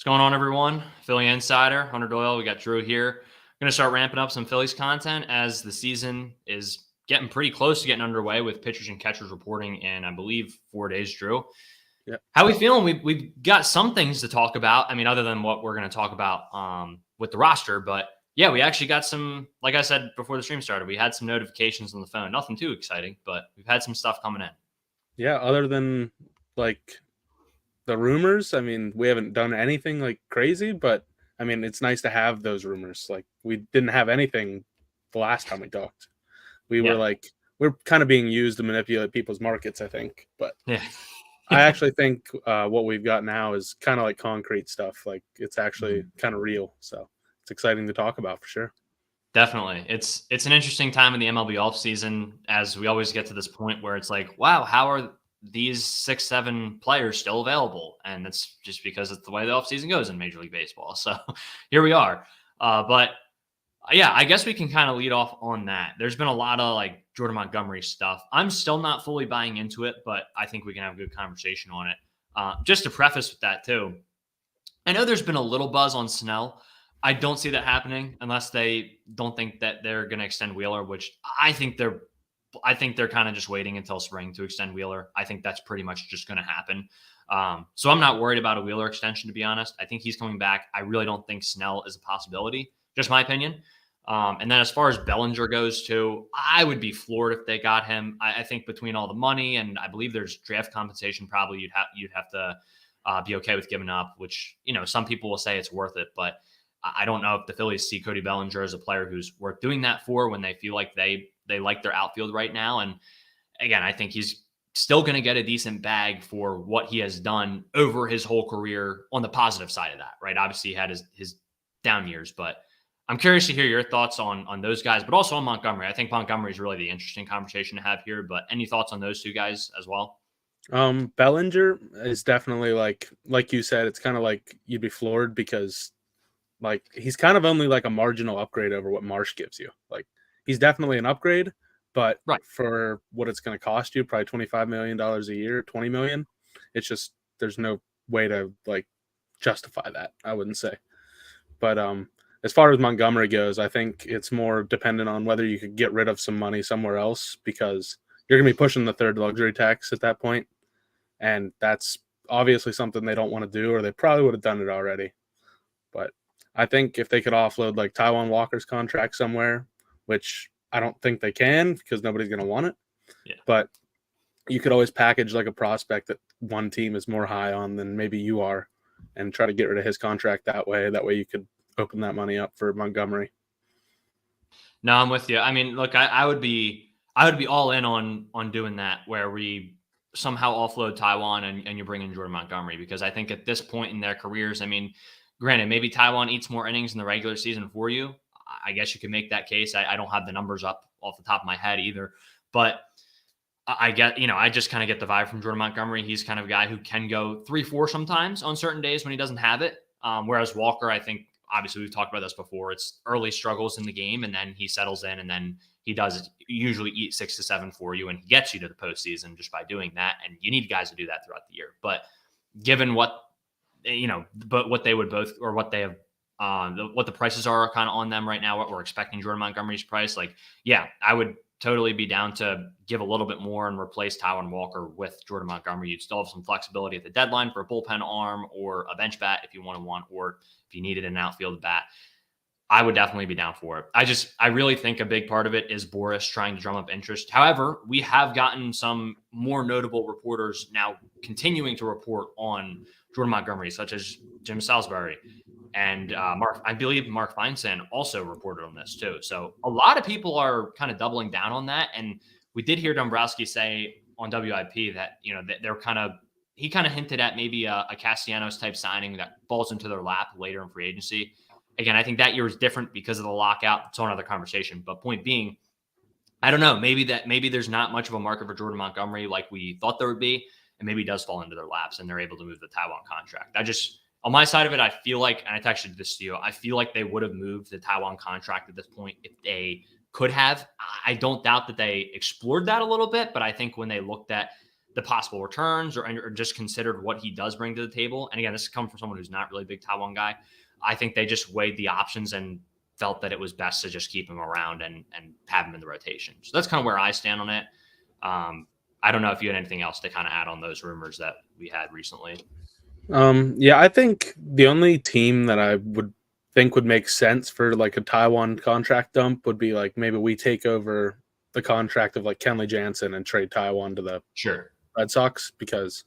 What's going on, everyone? Philly Insider, Hunter Doyle. We got Drew here. Going to start ramping up some Phillies content as the season is getting pretty close to getting underway with pitchers and catchers reporting in, I believe, 4 days, Drew. Yeah. How are we feeling? We've got some things to talk about. I mean, other than what we're going to talk about with the roster. But yeah, we actually got some, like I said before the stream started, we had some notifications on the phone. Nothing too exciting, but we've had some stuff coming in. Yeah, other than like the rumors, I mean, we haven't done anything like crazy, but I mean, it's nice to have those rumors. Like we didn't have anything the last time we talked. We were Yeah. like we're kind of being used to manipulate people's markets, I think. But Yeah. I actually think what we've got now is kind of like concrete stuff. Like it's actually kind of real. So it's exciting to talk about for sure. Definitely. It's an interesting time in the MLB offseason as we always get to this point where it's like, wow, how are these 6, 7 players still available? And it's just because it's the way the offseason goes in Major League Baseball. So here we are. But yeah, I guess we can kind of lead off on that. There's been a lot of like Jordan Montgomery stuff. I'm still not fully buying into it, but I think we can have a good conversation on it. Just to preface with that too, I know there's been a little buzz on Snell. I don't see that happening unless they don't think that they're going to extend Wheeler, which I think they're kind of just waiting until spring to extend Wheeler. I think that's pretty much just going to happen. So I'm not worried about a Wheeler extension, to be honest. I think he's coming back. I really don't think Snell is a possibility, just my opinion. And then as far as Bellinger goes too, I would be floored if they got him. I think between all the money and I believe there's draft compensation, probably you'd have to be okay with giving up, which, some people will say it's worth it, but I don't know if the Phillies see Cody Bellinger as a player who's worth doing that for when they feel like they like their outfield right now. And again, I think he's still going to get a decent bag for what he has done over his whole career on the positive side of that, right? Obviously he had his down years, but I'm curious to hear your thoughts on those guys, but also on Montgomery. I think Montgomery is really the interesting conversation to have here, but any thoughts on those two guys as well? Bellinger is definitely like you said, it's kind of like you'd be floored because like he's kind of only like a marginal upgrade over what Marsh gives you. Like he's definitely an upgrade, but Right. for what it's going to cost you, probably $25 million a year, 20 million, it's just there's no way to like justify that, I wouldn't say. But as far as Montgomery goes, I think it's more dependent on whether you could get rid of some money somewhere else because you're going to be pushing the third luxury tax at that point, and that's obviously something they don't want to do, or they probably would have done it already. But I think if they could offload like Taijuan Walker's contract somewhere, which I don't think they can because nobody's going to want it. Yeah. But you could always package like a prospect that one team is more high on than maybe you are and try to get rid of his contract that way. That way you could open that money up for Montgomery. No, I'm with you. I mean, look, I would be all in on doing that where we somehow offload Taijuan and you bring in Jordan Montgomery because I think at this point in their careers, I mean, granted, maybe Taijuan eats more innings in the regular season for you. I guess you could make that case. I don't have the numbers up off the top of my head either, but I get, I just kind of get the vibe from Jordan Montgomery. He's kind of a guy who can go 3-4 sometimes on certain days when he doesn't have it. Whereas Walker, I think, obviously we've talked about this before. It's early struggles in the game, and then he settles in, and then he does usually eat 6 to 7 for you, and he gets you to the postseason just by doing that. And you need guys to do that throughout the year. But given what what they would both, or what they have, what the prices are kind of on them right now, what we're expecting Jordan Montgomery's price, like, yeah, I would totally be down to give a little bit more and replace Taijuan Walker with Jordan Montgomery. You'd still have some flexibility at the deadline for a bullpen arm or a bench bat if you want to or if you needed an outfield bat. I would definitely be down for it. I really think a big part of it is Boris trying to drum up interest. However, we have gotten some more notable reporters now continuing to report on Jordan Montgomery, such as Jim Salisbury and I believe Mark Feinstein also reported on this too. So a lot of people are kind of doubling down on that. And we did hear Dombrowski say on WIP that, he kind of hinted at maybe a Castellanos type signing that falls into their lap later in free agency. Again, I think that year was different because of the lockout. It's another conversation. But point being, I don't know, maybe there's not much of a market for Jordan Montgomery like we thought there would be, and maybe it does fall into their laps and they're able to move the Taijuan contract. On my side of it, I feel like, and I texted this to you, I feel like they would have moved the Taijuan contract at this point if they could have. I don't doubt that they explored that a little bit, but I think when they looked at the possible returns or just considered what he does bring to the table. And again, this comes from someone who's not really a big Taiwan guy. I think they just weighed the options and felt that it was best to just keep him around and have him in the rotation. So that's kind of where I stand on it. I don't know if you had anything else to kind of add on those rumors that we had recently. Yeah, I think the only team that I would think would make sense for like a Taiwan contract dump would be like maybe we take over the contract of like Kenley Jansen and trade Taiwan to the Sure. Red Sox, because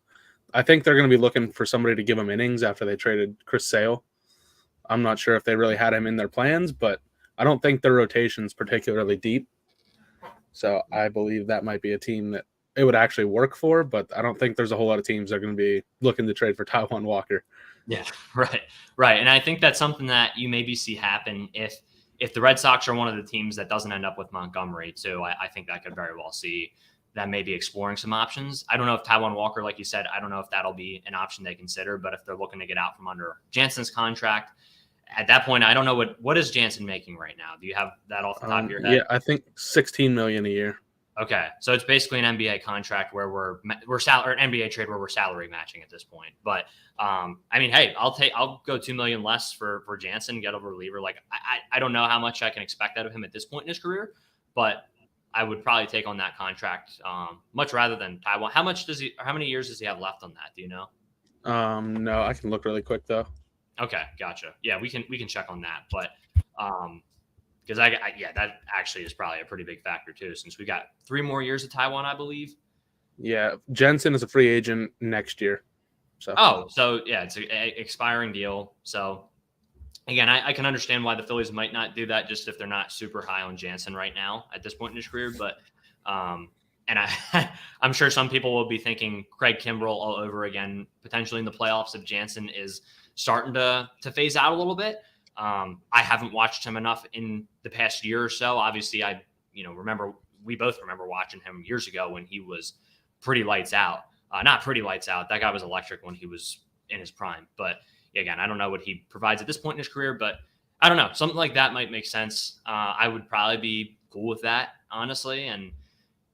I think they're going to be looking for somebody to give them innings after they traded Chris Sale. I'm not sure if they really had him in their plans, but I don't think their rotation's particularly deep. So I believe that might be a team that it would actually work for, but I don't think there's a whole lot of teams that are going to be looking to trade for Taiwan Walker. Yeah, right. And I think that's something that you maybe see happen if the Red Sox are one of the teams that doesn't end up with Montgomery too. I think that could very well see that maybe exploring some options. I don't know if Taiwan Walker, like you said, I don't know if that'll be an option they consider, but if they're looking to get out from under Jansen's contract, at that point, I don't know what is Jansen making right now. Do you have that off the top of your head? Yeah, I think $16 million a year. Okay, so it's basically an NBA contract where we're salary, an NBA trade where we're salary matching at this point. But I mean, hey, I'll go $2 million less for Jansen, get a reliever. Like I don't know how much I can expect out of him at this point in his career, but I would probably take on that contract much rather than Taiwan. How many years does he have left on that? Do you know? No, I can look really quick though. Okay, gotcha. Yeah, we can check on that, but because that actually is probably a pretty big factor too, since we got 3 more years of Taiwan, I believe. Yeah, Jensen is a free agent next year. So yeah, it's an expiring deal. So again, I can understand why the Phillies might not do that, just if they're not super high on Jansen right now at this point in his career. But and I'm sure some people will be thinking Craig Kimbrell all over again, potentially in the playoffs if Jansen is starting to phase out a little bit. I haven't watched him enough in the past year or so. Obviously, we both remember watching him years ago when he was pretty lights out. Not pretty lights out. That guy was electric when he was in his prime. But again, I don't know what he provides at this point in his career, but I don't know. Something like that might make sense. I would probably be cool with that, honestly. And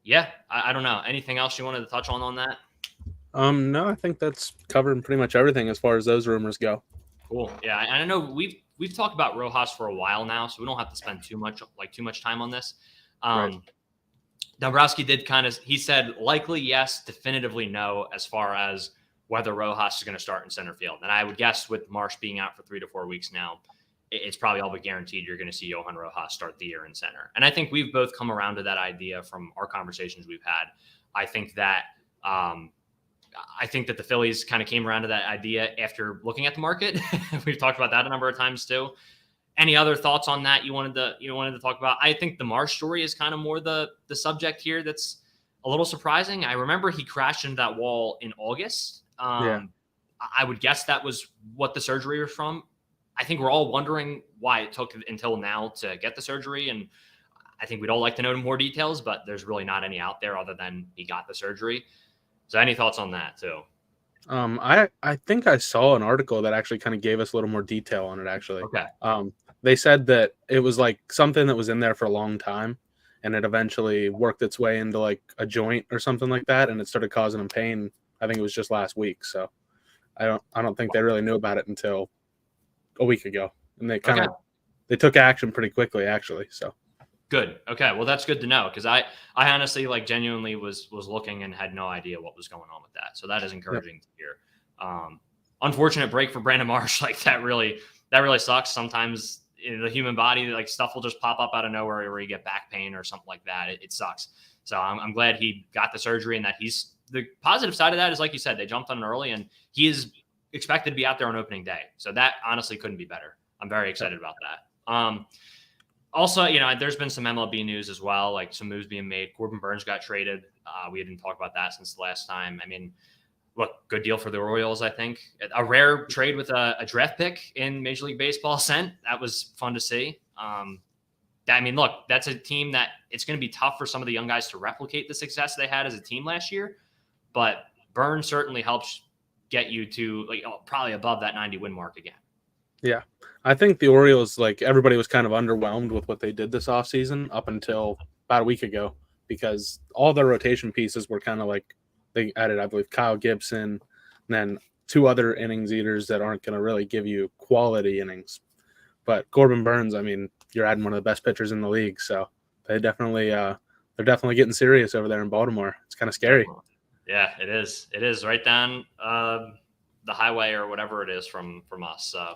yeah, I don't know. Anything else you wanted to touch on that? No, I think that's covering pretty much everything as far as those rumors go. Cool. Yeah, I know we've talked about Rojas for a while now, so we don't have to spend too much time on this. Right. Dombrowski did he said likely yes, definitively no, as far as whether Rojas is going to start in center field. And I would guess with Marsh being out for 3 to 4 weeks now, it's probably all but guaranteed you're going to see Johan Rojas start the year in center. And I think we've both come around to that idea from our conversations we've had. I think that the Phillies kind of came around to that idea after looking at the market. We've talked about that a number of times too. Any other thoughts on that you wanted to talk about? I think the Marsh story is kind of more the subject here that's a little surprising. I remember he crashed into that wall in August. I would guess that was what the surgery was from. I think we're all wondering why it took until now to get the surgery. And I think we'd all like to know more details, but there's really not any out there other than he got the surgery. So any thoughts on that too? I think I saw an article that actually kind of gave us a little more detail on it, actually. Okay. They said that it was like something that was in there for a long time and it eventually worked its way into like a joint or something like that. And it started causing him pain. I think it was just last week. So I don't think they really knew about it until a week ago. And they they took action pretty quickly, actually. So good. Okay. Well, that's good to know. Cause I honestly genuinely was looking and had no idea what was going on with that. So that is encouraging to hear. Unfortunate break for Brandon Marsh. Like that really sucks. Sometimes in the human body, like stuff will just pop up out of nowhere where you get back pain or something like that. It sucks. So I'm glad he got the surgery and that the positive side of that is, like you said, they jumped on it early and he is expected to be out there on opening day. So that honestly couldn't be better. I'm very excited about that. Also, there's been some MLB news as well, like some moves being made. Corbin Burns got traded. We didn't talk about that since the last time. I mean, look, good deal for the Orioles, I think. A rare trade with a draft pick in Major League Baseball sent. That was fun to see. Look, that's a team that it's going to be tough for some of the young guys to replicate the success they had as a team last year. But Burns certainly helps get you to probably above that 90 win mark again. Yeah. I think the Orioles, everybody was kind of underwhelmed with what they did this offseason up until about a week ago because all their rotation pieces were kind of They added, I believe, Kyle Gibson, and then 2 other innings eaters that aren't going to really give you quality innings. But Corbin Burns, I mean, you're adding one of the best pitchers in the league, so they're definitely getting serious over there in Baltimore. It's kind of scary. Yeah, it is. It is right down the highway or whatever it is from us. So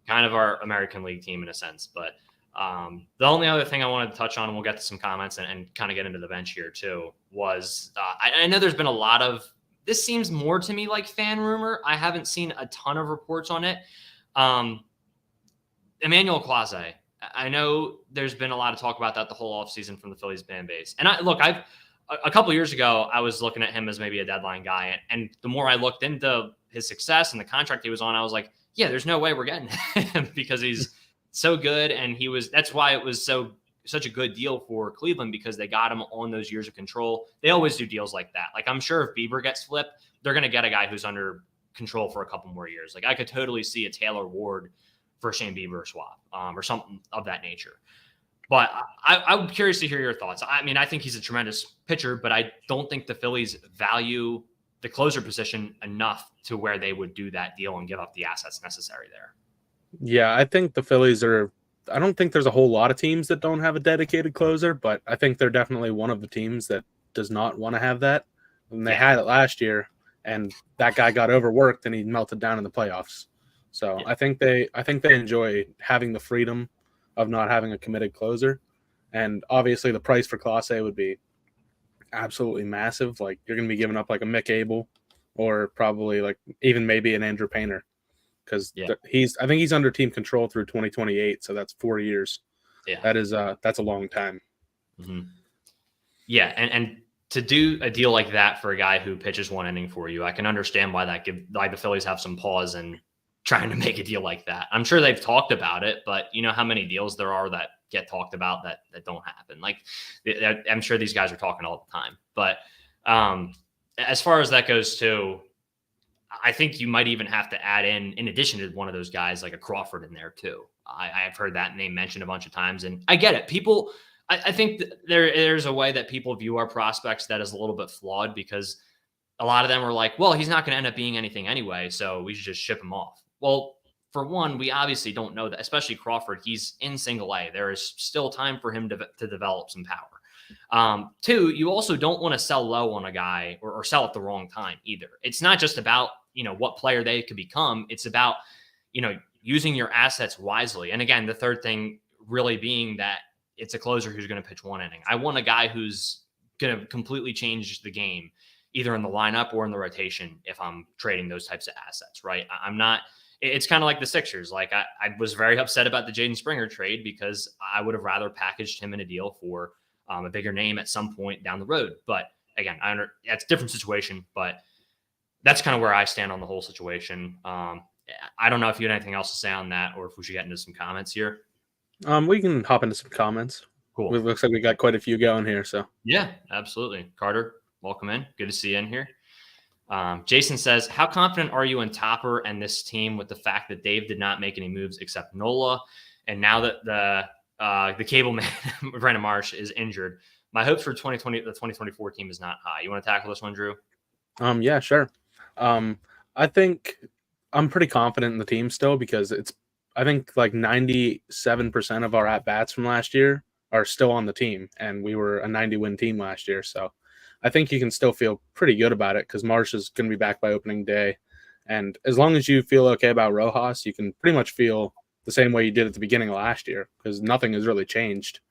kind of our American League team in a sense. But the only other thing I wanted to touch on, and we'll get to some comments and kind of get into the bench here too, was I know there's been a lot of, this seems more to me like fan rumor. I haven't seen a ton of reports on it. Emmanuel Clase. I know there's been a lot of talk about that the whole offseason from the Phillies fan base. And a couple of years ago, I was looking at him as maybe a deadline guy. And the more I looked into his success and the contract he was on, I was like, yeah, there's no way we're getting him because he's so good. And that's why it was such a good deal for Cleveland, because they got him on those years of control. They always do deals like that. Like, I'm sure if Bieber gets flipped, they're going to get a guy who's under control for a couple more years. Like, I could totally see a Taylor Ward for Shane Bieber swap or something of that nature. But I'm curious to hear your thoughts. I mean, I think he's a tremendous pitcher, but I don't think the Phillies value the closer position enough to where they would do that deal and give up the assets necessary there. Yeah, I think the Phillies I don't think there's a whole lot of teams that don't have a dedicated closer, but I think they're definitely one of the teams that does not want to have that. And they had it last year, and that guy got overworked and he melted down in the playoffs. So I think they enjoy having the freedom of not having a committed closer. And obviously the price for Clase would be absolutely massive. Like, you're going to be giving up like a Mick Abel or probably like even maybe an Andrew Painter, because I think he's under team control through 2028. So that's 4 years. Yeah, that's a long time. Mm-hmm. Yeah. And to do a deal like that for a guy who pitches one inning for you, I can understand why the Phillies have some pause in trying to make a deal like that. I'm sure they've talked about it, but you know how many deals there are that get talked about that don't happen. Like, I'm sure these guys are talking all the time. But as far as that goes too, I think you might even have to add in addition to one of those guys, like a Crawford in there too. I've heard that name mentioned a bunch of times, and I get it. People, I think there's a way that people view our prospects that is a little bit flawed, because a lot of them are like, well, he's not going to end up being anything anyway, so we should just ship him off. Well, for one, we obviously don't know that, especially Crawford. He's in single A. There is still time for him to develop some power. Two, you also don't want to sell low on a guy or sell at the wrong time either. It's not just about, what player they could become. It's about, using your assets wisely. And again, the third thing really being that it's a closer who's going to pitch one inning. I want a guy who's going to completely change the game, either in the lineup or in the rotation, if I'm trading those types of assets, right? I'm not. It's kind of like the Sixers. Like, I was very upset about the Jaden Springer trade, because I would have rather packaged him in a deal for a bigger name at some point down the road. But again, that's a different situation, but that's kind of where I stand on the whole situation. I don't know if you had anything else to say on that, or if we should get into some comments here. We can hop into some comments. Cool. It looks like we got quite a few going here. So yeah, absolutely. Carter, welcome in. Good to see you in here. Jason says, how confident are you in Topper and this team with the fact that Dave did not make any moves except Nola, and now that the cable man Brandon Marsh is injured, my hopes for the 2024 team is not high. You want to tackle this one, Drew? Yeah, sure. I think I'm pretty confident in the team still, because I think like 97% of our at-bats from last year are still on the team, and we were a 90-win team last year. So I think you can still feel pretty good about it, because Marsh is going to be back by opening day. And as long as you feel okay about Rojas, you can pretty much feel the same way you did at the beginning of last year, because nothing has really changed.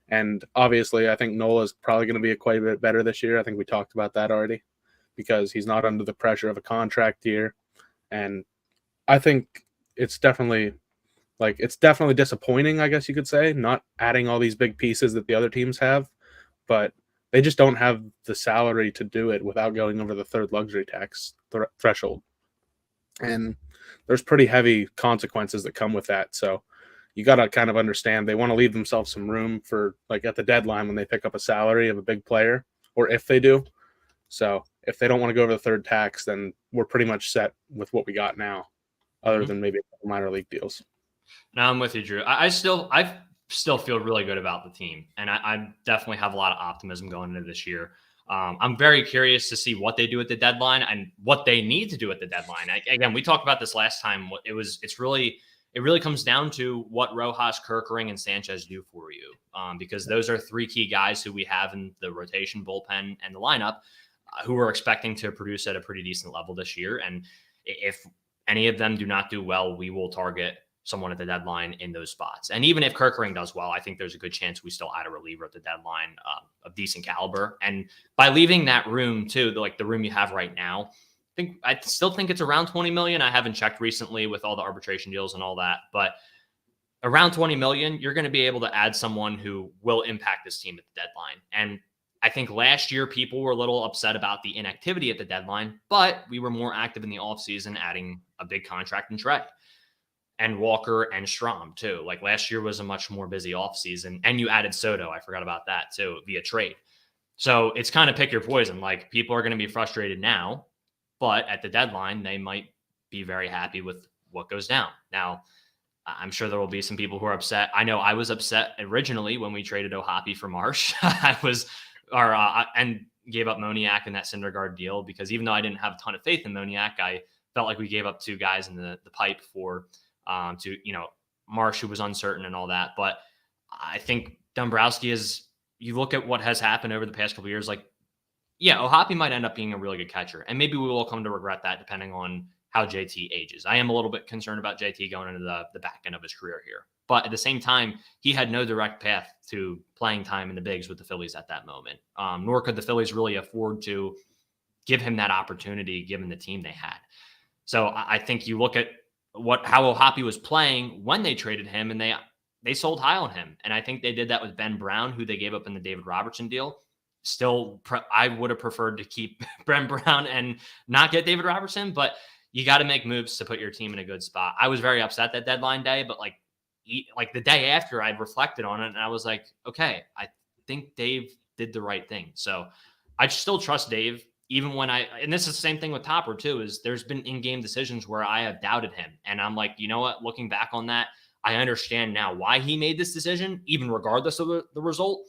And obviously, I think Nola is probably going to be quite a bit better this year. I think we talked about that already, because he's not under the pressure of a contract year. And I think it's definitely disappointing, I guess you could say, not adding all these big pieces that the other teams have, but they just don't have the salary to do it without going over the third luxury tax threshold. And there's pretty heavy consequences that come with that. So you got to kind of understand they want to leave themselves some room for, like, at the deadline when they pick up a salary of a big player, or if they do. So if they don't want to go over the third tax, then we're pretty much set with what we got now, other than maybe minor league deals. No, I'm with you, Drew. I still feel really good about the team, and I definitely have a lot of optimism going into this year. I'm very curious to see what they do at the deadline and what they need to do at the deadline. Again, we talked about this last time. It really comes down to what Rojas, Kerkering, and Sanchez do for you, because those are three key guys who we have in the rotation, bullpen, and the lineup, who are expecting to produce at a pretty decent level this year. And if any of them do not do well, we will target someone at the deadline in those spots. And even if Kerkering does well, I think there's a good chance we still add a reliever at the deadline of decent caliber. And by leaving that room too, like the room you have right now, I still think it's around 20 million. I haven't checked recently with all the arbitration deals and all that, but around 20 million, you're going to be able to add someone who will impact this team at the deadline. And I think last year people were a little upset about the inactivity at the deadline, but we were more active in the offseason, adding a big contract in Trey and Walker and Strom too. Like last year was a much more busy offseason, and you added Soto. I forgot about that too, via trade. So it's kind of pick your poison. Like people are going to be frustrated now, but at the deadline, they might be very happy with what goes down. Now, I'm sure there will be some people who are upset. I know I was upset originally when we traded O'Hoppe for Marsh. And gave up Moniak in that Syndergaard deal, because even though I didn't have a ton of faith in Moniak, I felt like we gave up two guys in the pipe for Marsh, who was uncertain and all that. But I think Dombrowski you look at what has happened over the past couple of years, like, yeah, O'Hoppe might end up being a really good catcher. And maybe we will come to regret that depending on how JT ages. I am a little bit concerned about JT going into the back end of his career here. But at the same time, he had no direct path to playing time in the bigs with the Phillies at that moment. Nor could the Phillies really afford to give him that opportunity given the team they had. So I think you look at how O'Hoppe was playing when they traded him, and they sold high on him. And I think they did that with Ben Brown, who they gave up in the David Robertson deal. Still, I would have preferred to keep Ben Brown and not get David Robertson, but you got to make moves to put your team in a good spot. I was very upset that deadline day, but like the day after, I reflected on it and I was like, okay, I think Dave did the right thing. So I still trust Dave, even when and this is the same thing with Topper too, is there's been in-game decisions where I have doubted him. And I'm like, you know what, looking back on that, I understand now why he made this decision, even regardless of the result,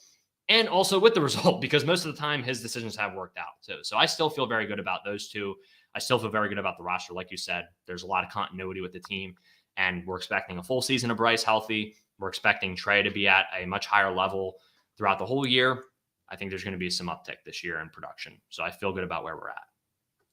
and also with the result, because most of the time his decisions have worked out too. So I still feel very good about those two. I still feel very good about the roster. Like you said, there's a lot of continuity with the team, and we're expecting a full season of Bryce healthy. We're expecting Trey to be at a much higher level throughout the whole year. I think there's going to be some uptick this year in production. So I feel good about where we're at.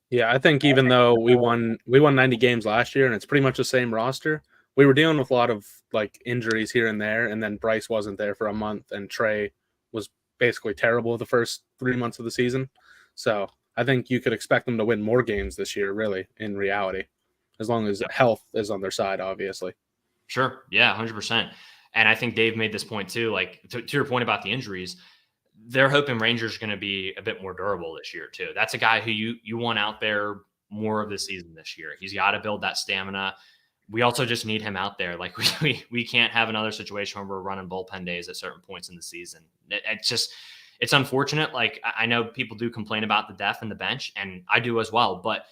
Yeah, I think even though we won 90 games last year and it's pretty much the same roster, we were dealing with a lot of like injuries here and there, and then Bryce wasn't there for a month, and Trey was basically terrible the first 3 months of the season. So I think you could expect them to win more games this year, really, in reality, as long as health is on their side, obviously. Sure. Yeah, 100%. And I think Dave made this point too, like to your point about the injuries, they're hoping Rangers are going to be a bit more durable this year too. That's a guy who you want out there more of the season this year. He's got to build that stamina. We also just need him out there. Like we can't have another situation where we're running bullpen days at certain points in the season. It's unfortunate. Like I know people do complain about the depth in the bench, and I do as well, but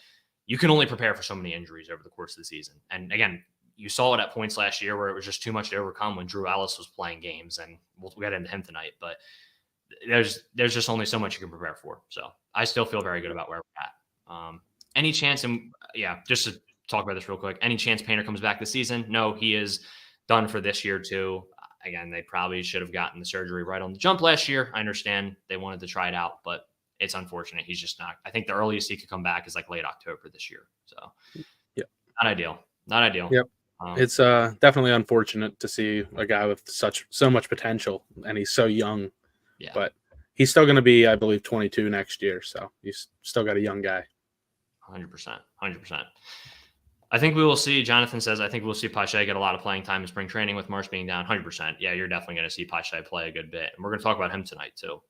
you can only prepare for so many injuries over the course of the season. And again, you saw it at points last year where it was just too much to overcome when Drew Ellis was playing games, and we'll get into him tonight, but there's just only so much you can prepare for. So I still feel very good about where we're at. Any chance, and just to talk about this real quick, any chance Painter comes back this season? No, he is done for this year too. Again, they probably should have gotten the surgery right on the jump last year. I understand they wanted to try it out, but it's unfortunate. He's just not. I think the earliest he could come back is like late October this year. So yeah, not ideal. Not ideal. Yep. It's definitely unfortunate to see a guy with so much potential, and he's so young. Yeah. But he's still going to be, I believe, 22 next year. So he's still got a young guy. 100%. I think we will see, Jonathan says, I think we'll see Pache get a lot of playing time in spring training with Marsh being down. 100%. Yeah, you're definitely going to see Pache play a good bit. And we're going to talk about him tonight too.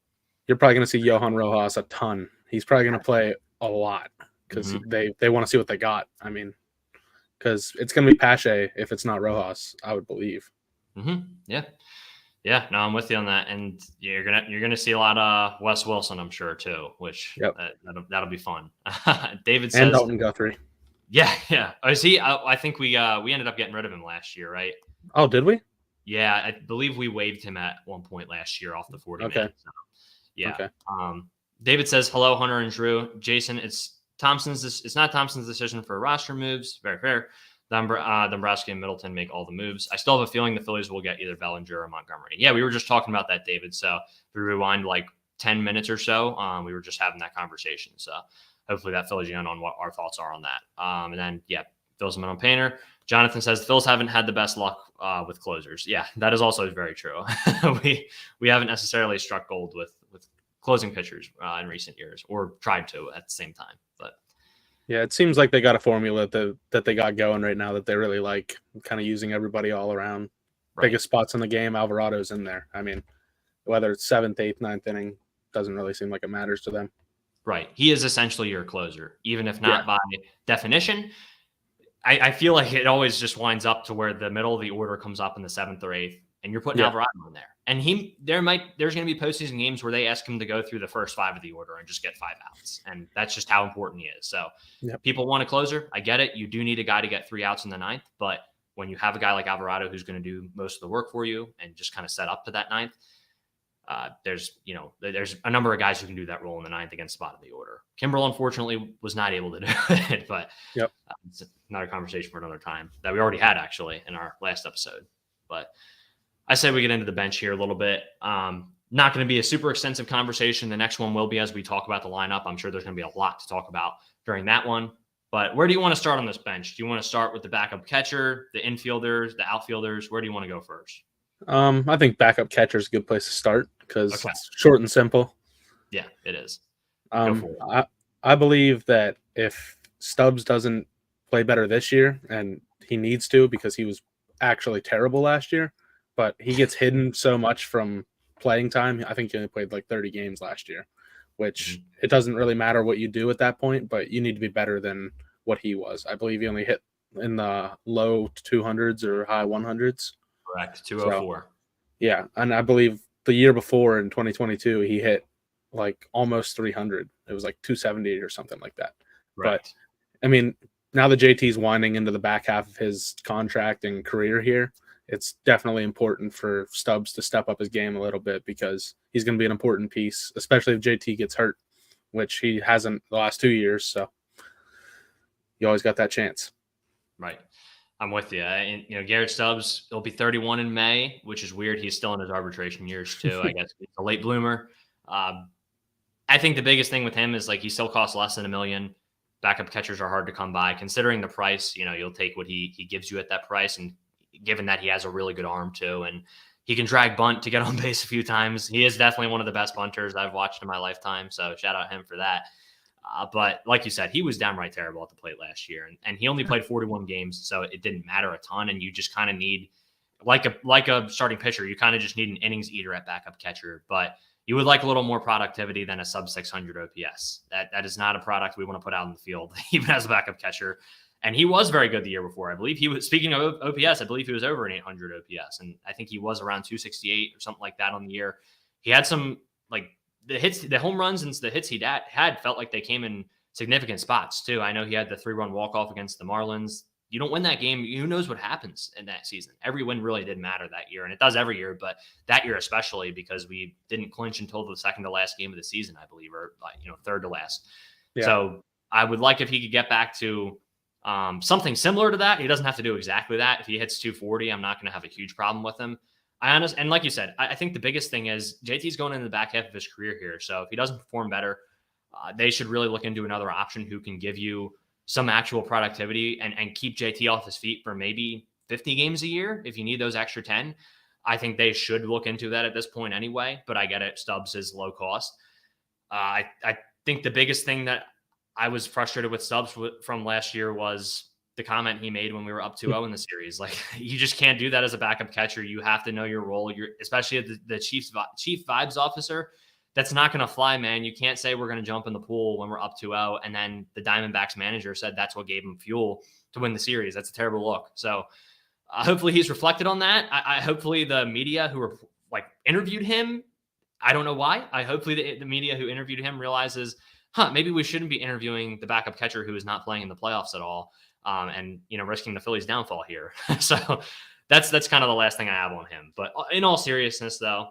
You're probably going to see Johan Rojas a ton. He's probably going to play a lot because they want to see what they got. I mean, because it's going to be Pache if it's not Rojas, I would believe. Yeah, no, I'm with you on that, and you're gonna see a lot of Wes Wilson, I'm sure too, which that'll be fun. David says, and Dalton Guthrie. Yeah. Oh, is he? I think we ended up getting rid of him last year, right? Oh, did we? Yeah, I believe we waived him at one point last year off the 40. Okay. So, yeah. Okay. David says, hello, Hunter and Drew. Jason, it's not Thompson's decision for roster moves. Very fair. Dombrowski and Middleton make all the moves. I still have a feeling the Phillies will get either Bellinger or Montgomery. Yeah, we were just talking about that, David. So if we rewind like 10 minutes or so, we were just having that conversation. So hopefully that fills you in on what our thoughts are on that. And then, yeah, fills them in on Painter. Jonathan says the Phils haven't had the best luck with closers. Yeah, that is also very true. we haven't necessarily struck gold with closing pitchers in recent years, or tried to at the same time. But yeah, it seems like they got a formula that they got going right now that they really like, kind of using everybody all around. Right. Biggest spots in the game, Alvarado's in there. I mean, whether it's 7th, 8th, 9th inning, doesn't really seem like it matters to them. Right. He is essentially your closer, even if not by definition. I feel like it always just winds up to where the middle of the order comes up in the 7th or 8th, and you're putting Alvarado in there. And there's going to be postseason games where they ask him to go through the first 5 of the order and just get 5 outs. And that's just how important he is. So people want a closer. I get it. You do need a guy to get 3 outs in the 9th, but when you have a guy like Alvarado who's going to do most of the work for you and just kind of set up to that 9th, there's a number of guys who can do that role in the 9th against spot of the order. Kimbrel, unfortunately, was not able to do it, but it's another conversation for another time that we already had actually in our last episode. But I say we get into the bench here a little bit. Not going to be a super extensive conversation. The next one will be as we talk about the lineup. I'm sure there's going to be a lot to talk about during that one. But where do you want to start on this bench? Do you want to start with the backup catcher, the infielders, the outfielders? Where do you want to go first? I think backup catcher is a good place to start because it's short and simple. Yeah, it is. I believe that if Stubbs doesn't play better this year, and he needs to because he was actually terrible last year, but he gets hidden so much from playing time. I think he only played like 30 games last year, which it doesn't really matter what you do at that point, but you need to be better than what he was. I believe he only hit in the low 200s or high 100s. Correct, 204. So, yeah, and I believe the year before in 2022, he hit like almost 300. It was like 270 or something like that. Right. But, I mean, now that JT's winding into the back half of his contract and career here, it's definitely important for Stubbs to step up his game a little bit because he's going to be an important piece, especially if JT gets hurt, which he hasn't the last 2 years. So you always got that chance. Right. I'm with you. And, Garrett Stubbs, he'll be 31 in May, which is weird. He's still in his arbitration years too. I guess he's a late bloomer. I think the biggest thing with him is like he still costs less than $1 million. Backup catchers are hard to come by. Considering the price, you'll take what he gives you at that price. And given that he has a really good arm too, and he can drag bunt to get on base a few times. He is definitely one of the best bunters I've watched in my lifetime. So shout out him for that. But like you said, he was downright terrible at the plate last year, and he only played 41 games, so it didn't matter a ton. And you just kind of need, like a starting pitcher, you kind of just need an innings eater at backup catcher. But you would like a little more productivity than a sub 600 OPS. That is not a product we want to put out in the field, even as a backup catcher. And he was very good the year before. I believe he was, speaking of OPS, I believe he was over an 800 OPS, and I think he was around 268 or something like that on the year. He had some the hits, the home runs and the hits he had felt like they came in significant spots too. I know he had the 3-run walk-off against the Marlins. You don't win that game, who knows what happens in that season. Every win really did matter that year, and it does every year, but that year especially because we didn't clinch until the second to last game of the season, I believe, or third to last. Yeah. So I would like if he could get back to something similar to that. He doesn't have to do exactly that. If he hits 240, I'm not going to have a huge problem with him. And like you said, I think the biggest thing is JT's going into the back half of his career here. So if he doesn't perform better, they should really look into another option who can give you some actual productivity and keep JT off his feet for maybe 50 games a year. If you need those extra 10, I think they should look into that at this point anyway, but I get it. Stubbs is low cost. I think the biggest thing that I was frustrated with Stubbs from last year was the comment he made when we were up 2-0 in the series. Like, you just can't do that as a backup catcher. You have to know your role. Especially the chief vibes officer. That's not going to fly, man. You can't say we're going to jump in the pool when we're up 2-0. And then the Diamondbacks manager said that's what gave him fuel to win the series. That's a terrible look. So hopefully he's reflected on that. Hopefully the media who were interviewed him, I don't know why. Hopefully the media who interviewed him realizes, maybe we shouldn't be interviewing the backup catcher who is not playing in the playoffs at all. And risking the Phillies' downfall here. So that's kind of the last thing I have on him. But in all seriousness, though,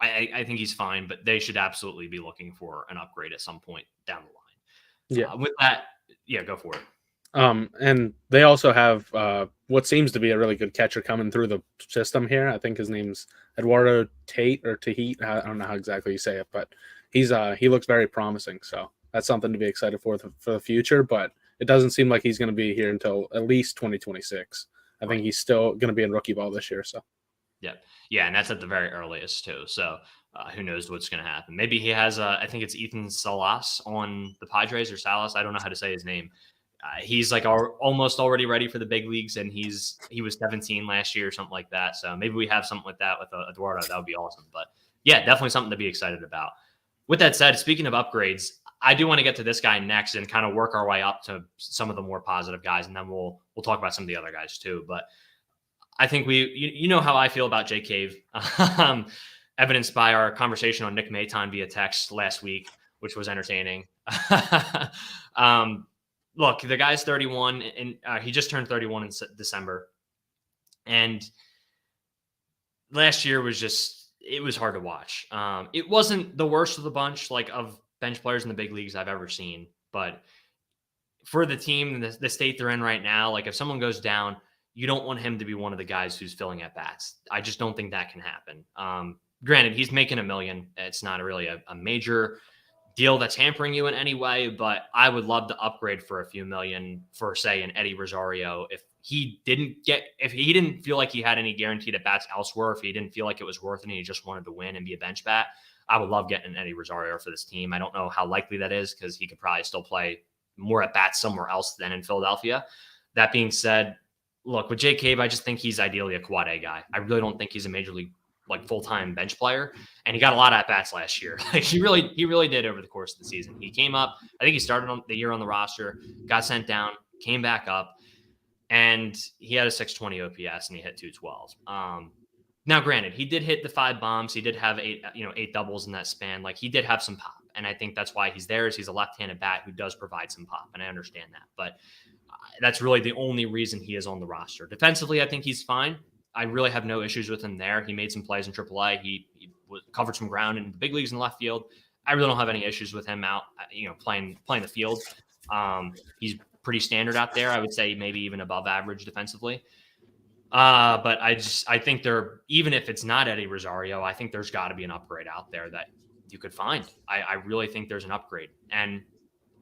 I think he's fine, but they should absolutely be looking for an upgrade at some point down the line. Yeah. With that, yeah, go for it. And they also have what seems to be a really good catcher coming through the system here. I think his name's Eduardo Tate or Tahit. I don't know how exactly you say it, but he looks very promising. So that's something to be excited for the future. But it doesn't seem like he's going to be here until at least 2026. I think he's still going to be in rookie ball this year. So yeah, and that's at the very earliest too. So who knows what's going to happen? Maybe he has I think it's Ethan Salas on the Padres or Salas. I don't know how to say his name. He's like almost already ready for the big leagues, and he was 17 last year or something like that. So maybe we have something with that with Eduardo. That would be awesome. But yeah, definitely something to be excited about. With that said, speaking of upgrades, I do want to get to this guy next and kind of work our way up to some of the more positive guys, and then we'll talk about some of the other guys too. But I think you know how I feel about Jay Cave, evidenced by our conversation on Nick Maton via text last week, which was entertaining. Look, the guy's 31, and he just turned 31 in December. And last year it was hard to watch. It wasn't the worst of the bunch, like of bench players in the big leagues I've ever seen. But for the team, the state they're in right now, like if someone goes down, you don't want him to be one of the guys who's filling at bats. I just don't think that can happen. Granted, he's making $1 million. It's not really a major deal that's hampering you in any way, but I would love to upgrade for a few million for, say, an Eddie Rosario. If he didn't feel like he had any guaranteed at bats elsewhere, if he didn't feel like it was worth it and he just wanted to win and be a bench bat, I would love getting an Eddie Rosario for this team. I don't know how likely that is because he could probably still play more at bats somewhere else than in Philadelphia. That being said, look, with Jay Cave, I just think he's ideally a quad A guy. I really don't think he's a major league like full-time bench player, and he got a lot of at-bats last year. Like he really did over the course of the season. He came up, I think he started on the year on the roster, got sent down, came back up, and he had a 620 OPS and he hit 212. Now granted, he did hit the 5 bombs. He did have 8 doubles in that span. Like he did have some pop, and I think that's why he's there is he's a left-handed bat who does provide some pop, and I understand that. But that's really the only reason he is on the roster. Defensively, I think he's fine. I really have no issues with him there. He made some plays in AAA. He covered some ground in the big leagues in left field. I really don't have any issues with him out, playing the field. He's pretty standard out there. I would say maybe even above average defensively. But I think even if it's not Eddie Rosario, I think there's got to be an upgrade out there that you could find. I really think there's an upgrade. And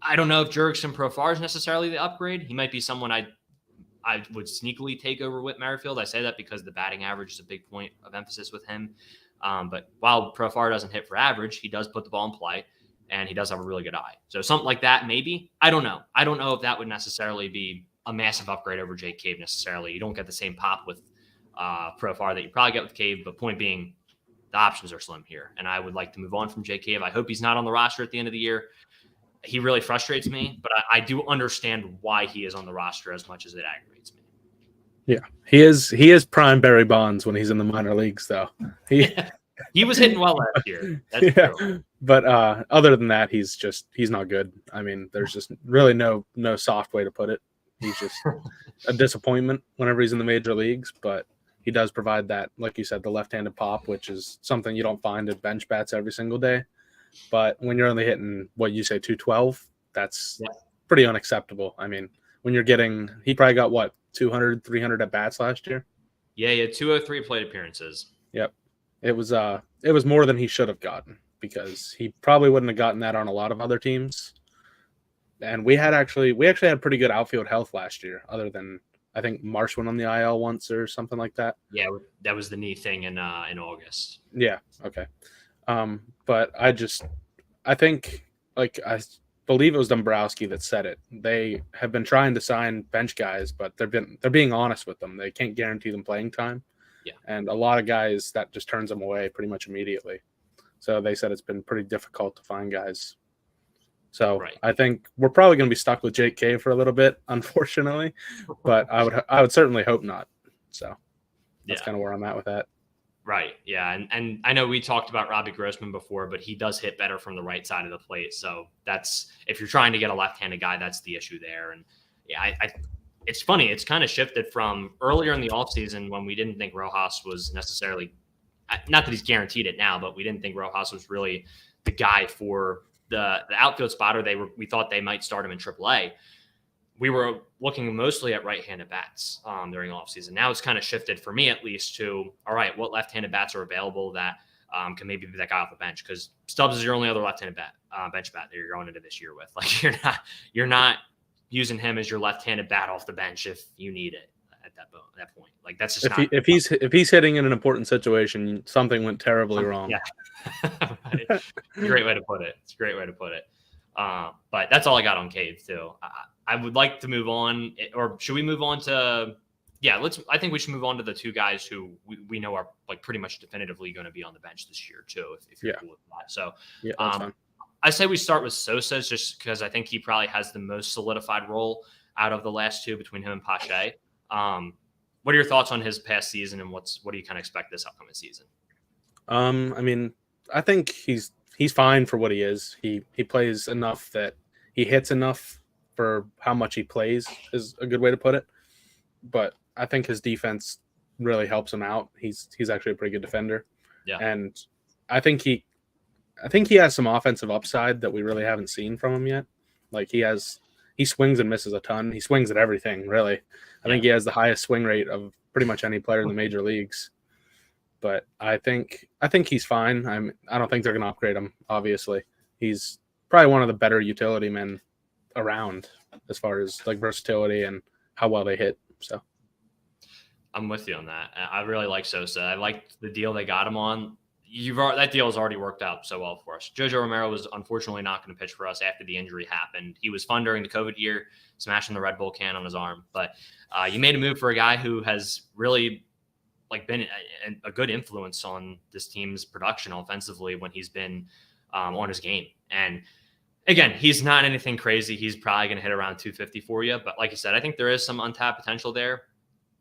I don't know if Jurickson Profar is necessarily the upgrade. He might be someone I would sneakily take over Whit Merrifield. I say that because the batting average is a big point of emphasis with him. But while Profar doesn't hit for average, he does put the ball in play, and he does have a really good eye. So something like that, maybe. I don't know. I don't know if that would necessarily be a massive upgrade over Jake Cave necessarily. You don't get the same pop with Profar that you probably get with Cave, but point being, the options are slim here. And I would like to move on from Jake Cave. I hope he's not on the roster at the end of the year. He really frustrates me, but I do understand why he is on the roster as much as it aggravates me. Yeah, he is prime Barry Bonds when he's in the minor leagues, though. He was hitting well last year. That's true. But other than that, he's not good. I mean, there's just really no soft way to put it. He's just a disappointment whenever he's in the major leagues, but he does provide that, like you said, the left-handed pop, which is something you don't find at bench bats every single day. But when you're only hitting, what you say, 212, that's pretty unacceptable. I mean, when you're getting, he probably got, 200, 300 at-bats last year? Yeah, he had 203 plate appearances. Yep. It was more than he should have gotten because he probably wouldn't have gotten that on a lot of other teams. And we actually had pretty good outfield health last year, other than I think Marsh went on the IL once or something like that. Yeah, that was the knee thing in August. Yeah, okay. But I think, like, I believe it was Dombrowski that said it. They have been trying to sign bench guys, but they're being honest with them. They can't guarantee them playing time. Yeah. And a lot of guys, that just turns them away pretty much immediately. So they said it's been pretty difficult to find guys. So right. I think we're probably going to be stuck with Jake Cave for a little bit, unfortunately. But I would certainly hope not. So that's kind of where I'm at with that. Right. Yeah. And I know we talked about Robbie Grossman before, but he does hit better from the right side of the plate. So if you're trying to get a left-handed guy, that's the issue there. And yeah, it's funny. It's kind of shifted from earlier in the offseason when we didn't think Rojas was necessarily not that he's guaranteed it now, but we didn't think Rojas was really the guy for the outfield spotter. We thought they might start him in AAA. We were looking mostly at right-handed bats during the offseason. Now it's kind of shifted, for me at least, to, all right, what left-handed bats are available that can maybe be that guy off the bench? Because Stubbs is your only other left-handed bench bat that you're going into this year with. Like, you're not using him as your left-handed bat off the bench if you need it at that point. Like, that's just if he's hitting in an important situation, something went terribly wrong. Yeah. Right. Great way to put it. It's a great way to put it. But that's all I got on Cave too. I would like to move on, or should we move on to? Yeah, I think we should move on to the two guys who we know are like pretty much definitively going to be on the bench this year too. If you're cool with that. So yeah, that's fine. I say we start with Sosa just because I think he probably has the most solidified role out of the last two between him and Pache. What are your thoughts on his past season, and what do you kind of expect this upcoming season? I mean, I think he's fine for what he is. He plays enough that he hits enough for how much he plays is a good way to put it. But I think his defense really helps him out. He's actually a pretty good defender. Yeah. And I think he has some offensive upside that we really haven't seen from him yet. Like he swings and misses a ton. He swings at everything, really. I think he has the highest swing rate of pretty much any player in the major leagues. But I think he's fine. I don't think they're going to upgrade him, obviously. He's probably one of the better utility men around as far as like versatility and how well they hit. So I'm with you on that. I really like Sosa. I liked the deal they got him on. That deal has already worked out so well for us. Jojo Romero was unfortunately not going to pitch for us after the injury happened. He was fun during the COVID year, smashing the Red Bull can on his arm. But you made a move for a guy who has really been a good influence on this team's production offensively when he's been on his game. And again, he's not anything crazy. He's probably going to hit around 250 for you. But like you said, I think there is some untapped potential there.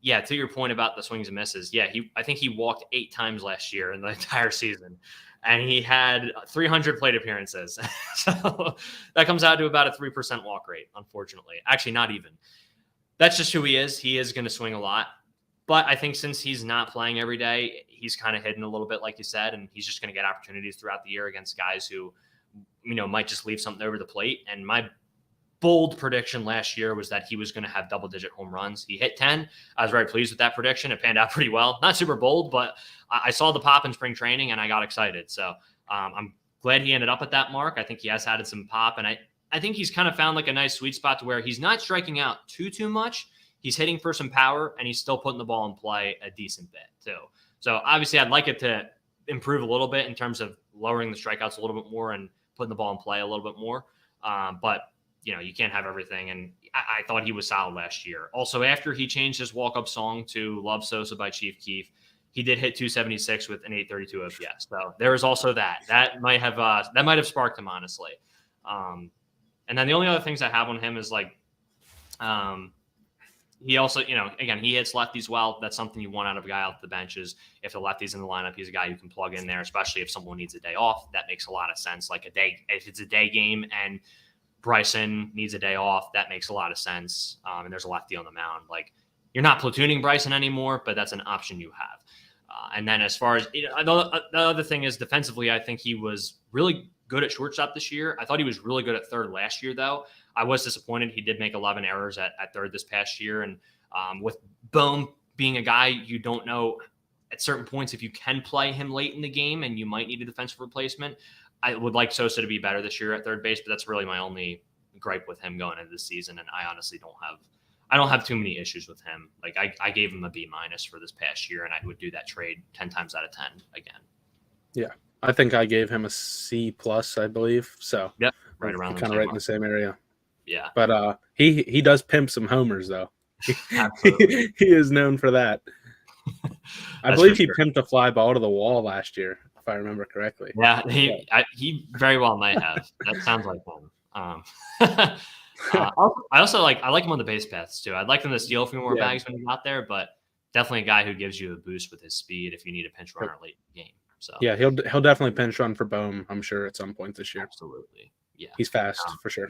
Yeah, to your point about the swings and misses. Yeah, I think he walked 8 times last year in the entire season, and he had 300 plate appearances. So that comes out to about a 3% walk rate, unfortunately. Actually, not even. That's just who he is. He is going to swing a lot. But I think since he's not playing every day, he's kind of hidden a little bit, like you said, and he's just going to get opportunities throughout the year against guys who, might just leave something over the plate. And my bold prediction last year was that he was going to have double-digit home runs. He hit 10. I was very pleased with that prediction. It panned out pretty well. Not super bold, but I saw the pop in spring training, and I got excited. So I'm glad he ended up at that mark. I think he has added some pop, and I think he's kind of found like a nice sweet spot to where he's not striking out too much. He's hitting for some power, and he's still putting the ball in play a decent bit, too. So obviously I'd like it to improve a little bit in terms of lowering the strikeouts a little bit more and putting the ball in play a little bit more. But you can't have everything. And I thought he was solid last year. Also, after he changed his walk-up song to Love Sosa by Chief Keef, he did hit 276 with an 832 OPS. So there is also that. That might have sparked him, honestly. And then the only other things I have on him is he also, again, he hits lefties well. That's something you want out of a guy off the benches. If the lefty's in the lineup, he's a guy you can plug in there, especially if someone needs a day off. That makes a lot of sense. Like if it's a day game and Bryson needs a day off, that makes a lot of sense. And there's a lefty on the mound. Like, you're not platooning Bryson anymore, but that's an option you have. And then as far as the other thing is defensively, I think he was really good at shortstop this year. I thought he was really good at third last year, though. I was disappointed. He did make 11 errors at third this past year. And with Bohm being a guy you don't know at certain points if you can play him late in the game and you might need a defensive replacement, I would like Sosa to be better this year at third base, but that's really my only gripe with him going into the season. And I honestly don't have too many issues with him. Like I gave him a B- for this past year, and I would do that trade 10 times out of 10 again. Yeah. I think I gave him a C+, I believe. So yep, right around kind of right in the same area. Yeah. But he does pimp some homers though. He is known for that. I believe he pimped a fly ball to the wall last year, if I remember correctly. Yeah, he very well might have. That sounds like him. I like him on the base paths too. I'd like him to steal a few more bags when he's out there, but definitely a guy who gives you a boost with his speed if you need a pinch runner late in the game. So yeah, he'll definitely pinch run for Bohm, I'm sure, at some point this year. Absolutely. Yeah. He's fast for sure.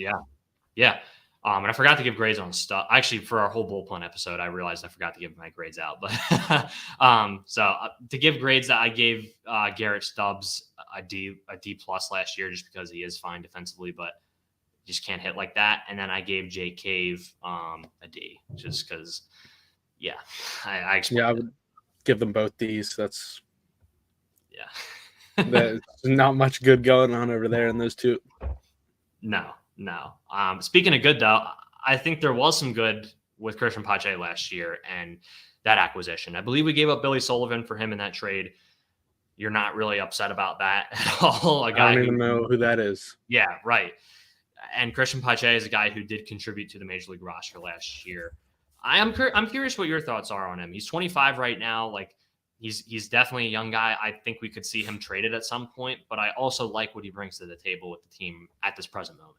Yeah. And I forgot to give grades on stuff. Actually, for our whole bullpen episode, I realized I forgot to give my grades out. But to give grades, I gave Garrett Stubbs a D plus last year just because he is fine defensively, but just can't hit like that. And then I gave Jake Cave a D just because, yeah, I explained I it. would give them both Ds. That's Yeah. there's not much good going on over there in those two. No. Speaking of good, though, I think there was some good with Christian Pache last year and that acquisition. I believe we gave up Billy Sullivan for him in that trade. You're not really upset about that at all. I don't even know who that is. Yeah, right. And Christian Pache is a guy who did contribute to the Major League roster last year. I'm curious what your thoughts are on him. He's 25 right now. Like he's definitely a young guy. I think we could see him traded at some point, but I also like what he brings to the table with the team at this present moment.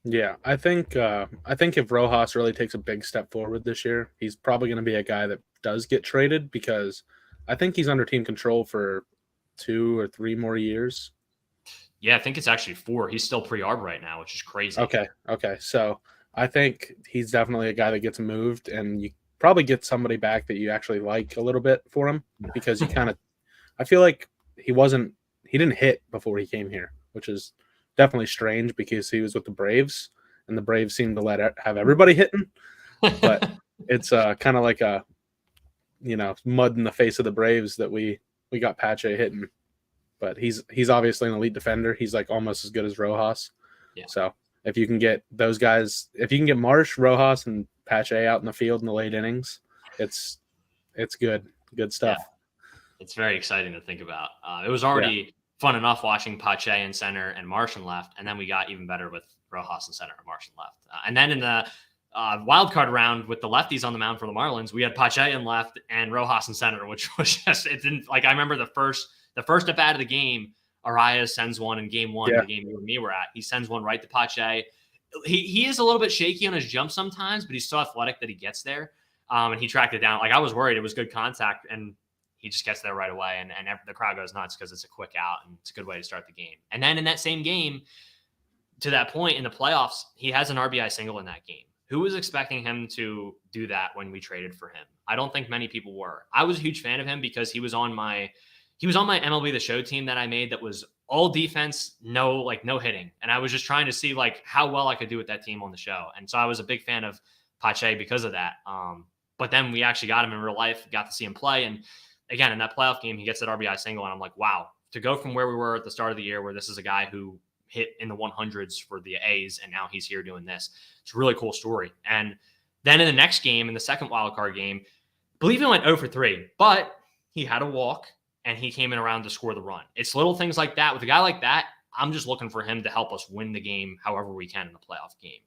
Yeah, I think if Rojas really takes a big step forward this year, he's probably going to be a guy that does get traded because I think he's under team control for 2 or 3 more years. Yeah, I think it's actually 4. He's still pre-arb right now, which is crazy. Okay. So I think he's definitely a guy that gets moved, and you probably get somebody back that you actually like a little bit for him because you kind of – I feel like he didn't hit before he came here, which is definitely strange because he was with the Braves, and the Braves seem to have everybody hitting. But it's kind of like a, mud in the face of the Braves that we got Pache hitting. But he's obviously an elite defender. He's like almost as good as Rojas. Yeah. So if you can get those guys, if you can get Marsh, Rojas, and Pache out in the field in the late innings, it's good stuff. Yeah. It's very exciting to think about. It was already fun enough watching Pache in center and Marsh in left, and then we got even better with Rojas in center and Marsh in left. And then in the wild card round with the lefties on the mound for the Marlins, we had Pache in left and Rojas in center, which was just it didn't like. I remember the first at bat of the game, Arias sends one in game 1, the game you and me were at. He sends one right to Pache. He is a little bit shaky on his jump sometimes, but he's so athletic that he gets there. And he tracked it down. Like I was worried it was good contact, and he just gets there right away. And the crowd goes nuts because it's a quick out and it's a good way to start the game. And then in that same game, to that point in the playoffs, he has an RBI single in that game. Who was expecting him to do that when we traded for him? I don't think many people were. I was a huge fan of him because he was on my MLB The Show team that I made that was all defense, no hitting. And I was just trying to see like how well I could do with that team on the show. And so I was a big fan of Pache because of that. But then we actually got him in real life, got to see him play. And again, in that playoff game, he gets that RBI single. And I'm like, wow, to go from where we were at the start of the year, where this is a guy who hit in the 100s for the A's, and now he's here doing this. It's a really cool story. And then in the next game, in the second wild card game, I believe he went 0 for 3, but he had a walk. And he came in around to score the run. It's little things like that. With a guy like that, I'm just looking for him to help us win the game however we can in the playoff game.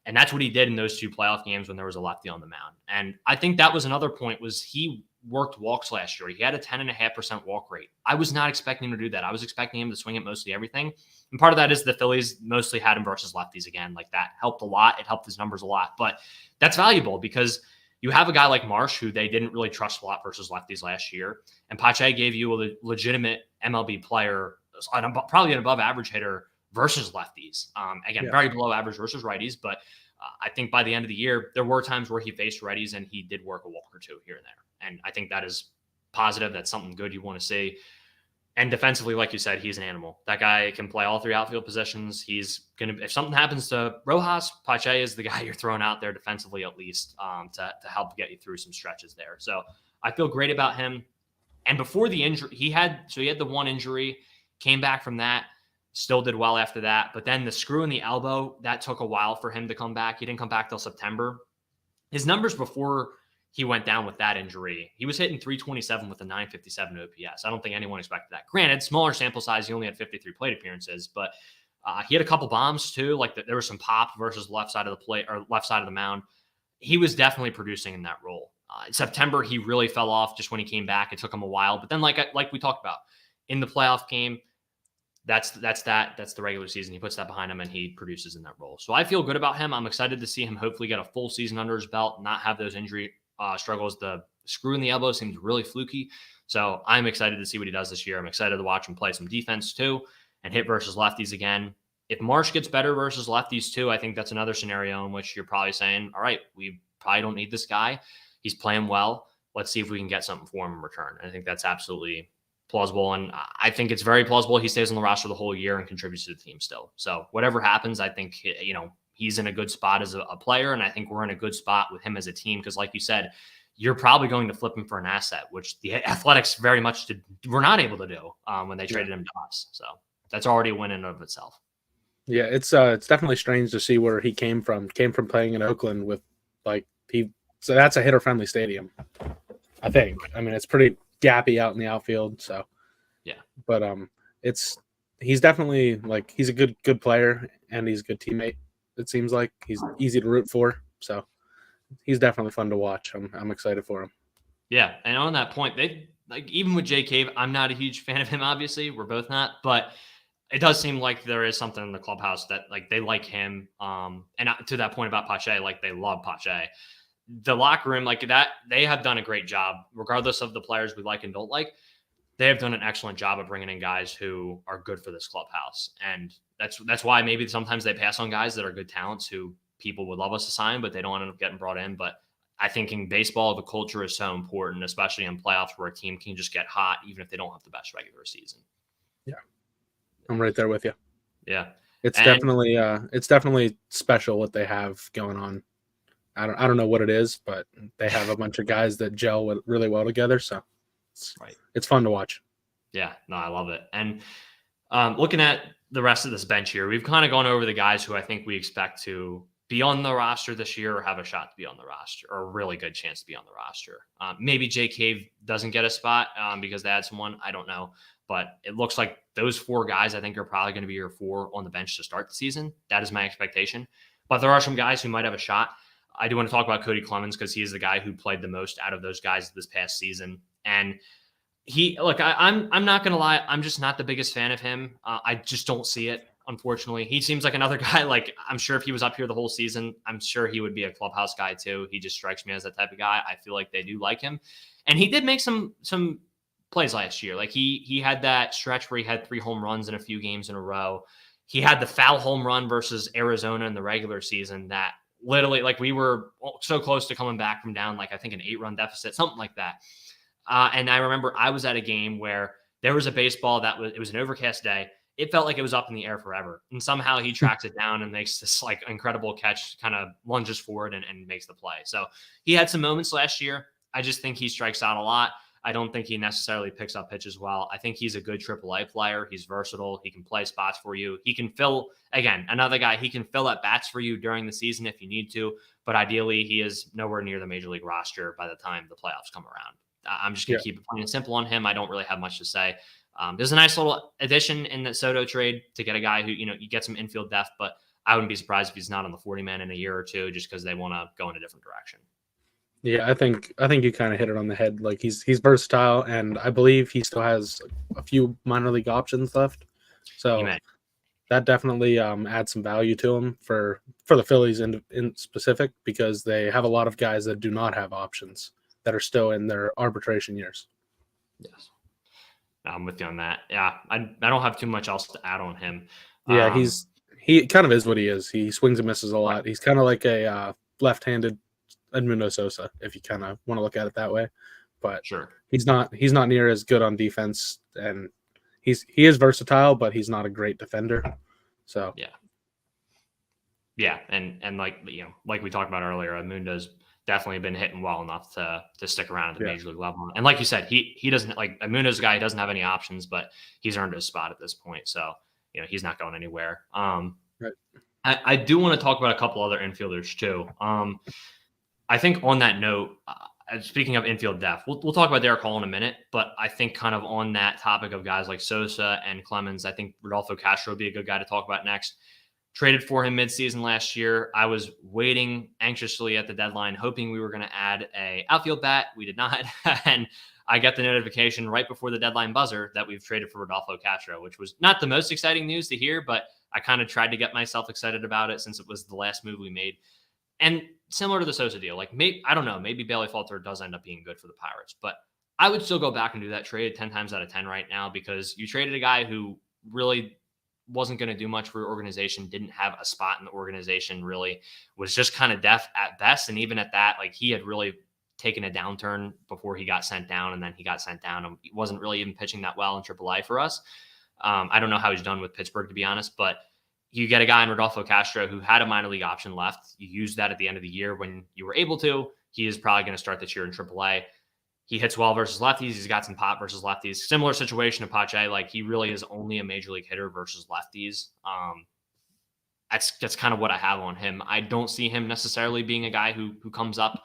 And that's what he did in those 2 playoff games when there was a lefty on the mound. And I think that was another point was he worked walks last year. He had a 10.5% walk rate. I was not expecting him to do that. I was expecting him to swing at mostly everything. And part of that is the Phillies mostly had him versus lefties again. Like that helped a lot. It helped his numbers a lot. But that's valuable because you have a guy like Marsh who they didn't really trust a lot versus lefties last year. And Pache gave you a legitimate MLB player, probably an above average hitter versus lefties. Very below average versus righties. But I think by the end of the year, there were times where he faced righties and he did work a walk or 2 here and there. And I think that is positive. That's something good you want to see. And defensively, like you said, he's an animal. That guy can play all 3 outfield positions. He's going to, if something happens to Rojas, Pache is the guy you're throwing out there defensively, at least to help get you through some stretches there. So I feel great about him. And before the injury, he had the one injury, came back from that, still did well after that. But then the screw in the elbow, that took a while for him to come back. He didn't come back till September. His numbers before he went down with that injury, he was hitting 327 with a 957 OPS. I don't think anyone expected that. Granted, smaller sample size, he only had 53 plate appearances, but he had a couple bombs too. Like there was some pop versus left side of the plate or left side of the mound. He was definitely producing in that role. In September, he really fell off just when he came back. It took him a while, but then like we talked about in the playoff game, that's the regular season. He puts that behind him and he produces in that role. So I feel good about him. I'm excited to see him hopefully get a full season under his belt, not have those injury struggles. The screw in the elbow seems really fluky. So I'm excited to see what he does this year. I'm excited to watch him play some defense too and hit versus lefties again. If Marsh gets better versus lefties too, I think that's another scenario in which you're probably saying, all right, we probably don't need this guy. He's playing well. Let's see if we can get something for him in return. I think that's absolutely plausible. And I think it's very plausible he stays on the roster the whole year and contributes to the team still. So whatever happens, I think, he's in a good spot as a player. And I think we're in a good spot with him as a team. Because like you said, you're probably going to flip him for an asset, which the Athletics very much were not able to do when they traded him to us. So that's already a win in and of itself. Yeah, it's definitely strange to see where he came from. Came from playing in Oakland with so that's a hitter-friendly stadium, I think. I mean, it's pretty gappy out in the outfield, so yeah. But he's definitely he's a good player and he's a good teammate. It seems like he's easy to root for, so he's definitely fun to watch. I'm excited for him. Yeah, and on that point, they even with Jay Cave, I'm not a huge fan of him. Obviously, we're both not, but it does seem like there is something in the clubhouse that they like him. And to that point about Pache, they love Pache. The locker room, that, they have done a great job, regardless of the players we like and don't like. They have done an excellent job of bringing in guys who are good for this clubhouse. And that's why maybe sometimes they pass on guys that are good talents who people would love us to sign, but they don't end up getting brought in. But I think in baseball, the culture is so important, especially in playoffs where a team can just get hot, even if they don't have the best regular season. Yeah. I'm right there with you. Yeah. It's definitely special what they have going on. I don't know what it is, but they have a bunch of guys that gel really well together. So it's fun to watch. Yeah, no, I love it. And looking at the rest of this bench here, we've kind of gone over the guys who I think we expect to be on the roster this year or have a shot to be on the roster or a really good chance to be on the roster. Maybe Jay Cave doesn't get a spot because they had someone. I don't know. But it looks like those 4 guys I think are probably going to be your 4 on the bench to start the season. That is my expectation. But there are some guys who might have a shot. I do want to talk about Cody Clemens because he is the guy who played the most out of those guys this past season. And I'm not going to lie. I'm just not the biggest fan of him. I just don't see it, unfortunately. He seems like another guy. I'm sure if he was up here the whole season, I'm sure he would be a clubhouse guy too. He just strikes me as that type of guy. I feel like they do like him. And he did make some plays last year. He had that stretch where he had 3 home runs in a few games in a row. He had the foul home run versus Arizona in the regular season that literally we were so close to coming back from down, I think an 8-run deficit, something like that. And I remember I was at a game where there was a baseball it was an overcast day. It felt like it was up in the air forever. And somehow he tracks it down and makes this incredible catch, kind of lunges forward and makes the play. So he had some moments last year. I just think he strikes out a lot. I don't think he necessarily picks up pitches well. I think he's a good AAA player. He's versatile. He can play spots for you. He can fill, again, another guy, he can fill at bats for you during the season if you need to. But ideally, he is nowhere near the major league roster by the time the playoffs come around. I'm just going to keep it plain and simple on him. I don't really have much to say. There's a nice little addition in the Soto trade to get a guy who, you get some infield depth, but I wouldn't be surprised if he's not on the 40-man in a year or two just because they want to go in a different direction. Yeah, I think you kind of hit it on the head. He's versatile, and I believe he still has a few minor league options left. So that definitely adds some value to him for the Phillies in specific because they have a lot of guys that do not have options that are still in their arbitration years. Yes, I'm with you on that. Yeah, I don't have too much else to add on him. Yeah, he kind of is what he is. He swings and misses a lot. Right. He's kind of like a left-handed Edmundo Sosa, if you kind of want to look at it that way. But sure, he's not near as good on defense, and he is versatile, but he's not a great defender. So yeah, and like we talked about earlier, Edmundo's definitely been hitting well enough to stick around at the major league level. And like you said, he doesn't Edmundo's a guy. He doesn't have any options, but he's earned his spot at this point. So he's not going anywhere. Right. I do want to talk about a couple other infielders too. I think on that note, speaking of infield depth, we'll talk about Derek Hall in a minute, but I think kind of on that topic of guys like Sosa and Clemens, I think Rodolfo Castro would be a good guy to talk about next. Traded for him midseason last year. I was waiting anxiously at the deadline, hoping we were going to add a outfield bat. We did not. And I got the notification right before the deadline buzzer that we've traded for Rodolfo Castro, which was not the most exciting news to hear, but I kind of tried to get myself excited about it since it was the last move we made. And similar to the Sosa deal, I don't know, maybe Bailey Falter does end up being good for the Pirates, but I would still go back and do that trade 10 times out of 10 right now because you traded a guy who really wasn't going to do much for your organization, didn't have a spot in the organization really, was just kind of deaf at best. And even at that, like he had really taken a downturn before he got sent down, and then he got sent down and he wasn't really even pitching that well in AAA for us. I don't know how he's done with Pittsburgh, to be honest, but you get a guy in Rodolfo Castro who had a minor league option left. You used that at the end of the year when you were able to. He is probably going to start this year in AAA. He hits well versus lefties. He's got some pop versus lefties. Similar situation to Pache. Like he really is only a major league hitter versus lefties. That's kind of what I have on him. I don't see him necessarily being a guy who comes up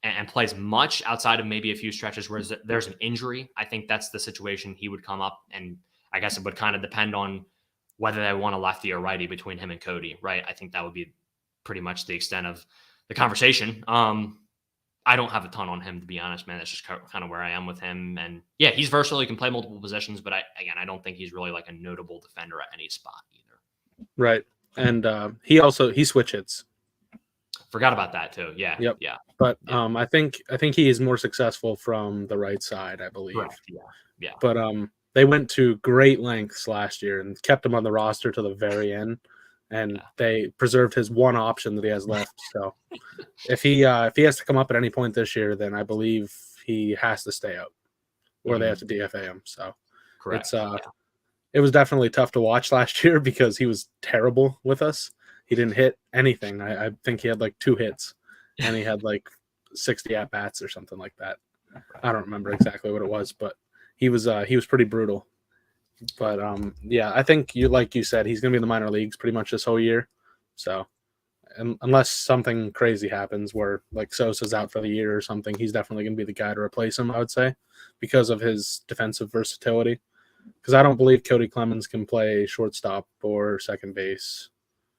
and plays much outside of maybe a few stretches where there's an injury. I think that's the situation he would come up, and I guess it would kind of depend on whether they want a lefty or righty between him and Cody, right? I think that would be pretty much the extent of the conversation. I don't have a ton on him, to be honest, man. That's just kind of where I am with him. And yeah, he's versatile. He can play multiple positions, but I don't think he's really like a notable defender at any spot either. Right. And he switch hits. Forgot about that too. Yeah. Yep. Yeah. But I think he is more successful from the right side, I believe. Correct. Yeah. Yeah. But they went to great lengths last year and kept him on the roster to the very end. And they preserved his one option that he has left. So if he has to come up at any point this year, then I believe he has to stay up, or they have to DFA him. So correct. It was definitely tough to watch last year because he was terrible with us. He didn't hit anything. I think he had like 2 hits, and he had like 60 at bats or something like that. I don't remember exactly what it was, but he was pretty brutal. But I think like you said, he's going to be in the minor leagues pretty much this whole year. So unless something crazy happens where like Sosa's out for the year or something, he's definitely going to be the guy to replace him, I would say, because of his defensive versatility. Because I don't believe Cody Clemens can play shortstop or second base.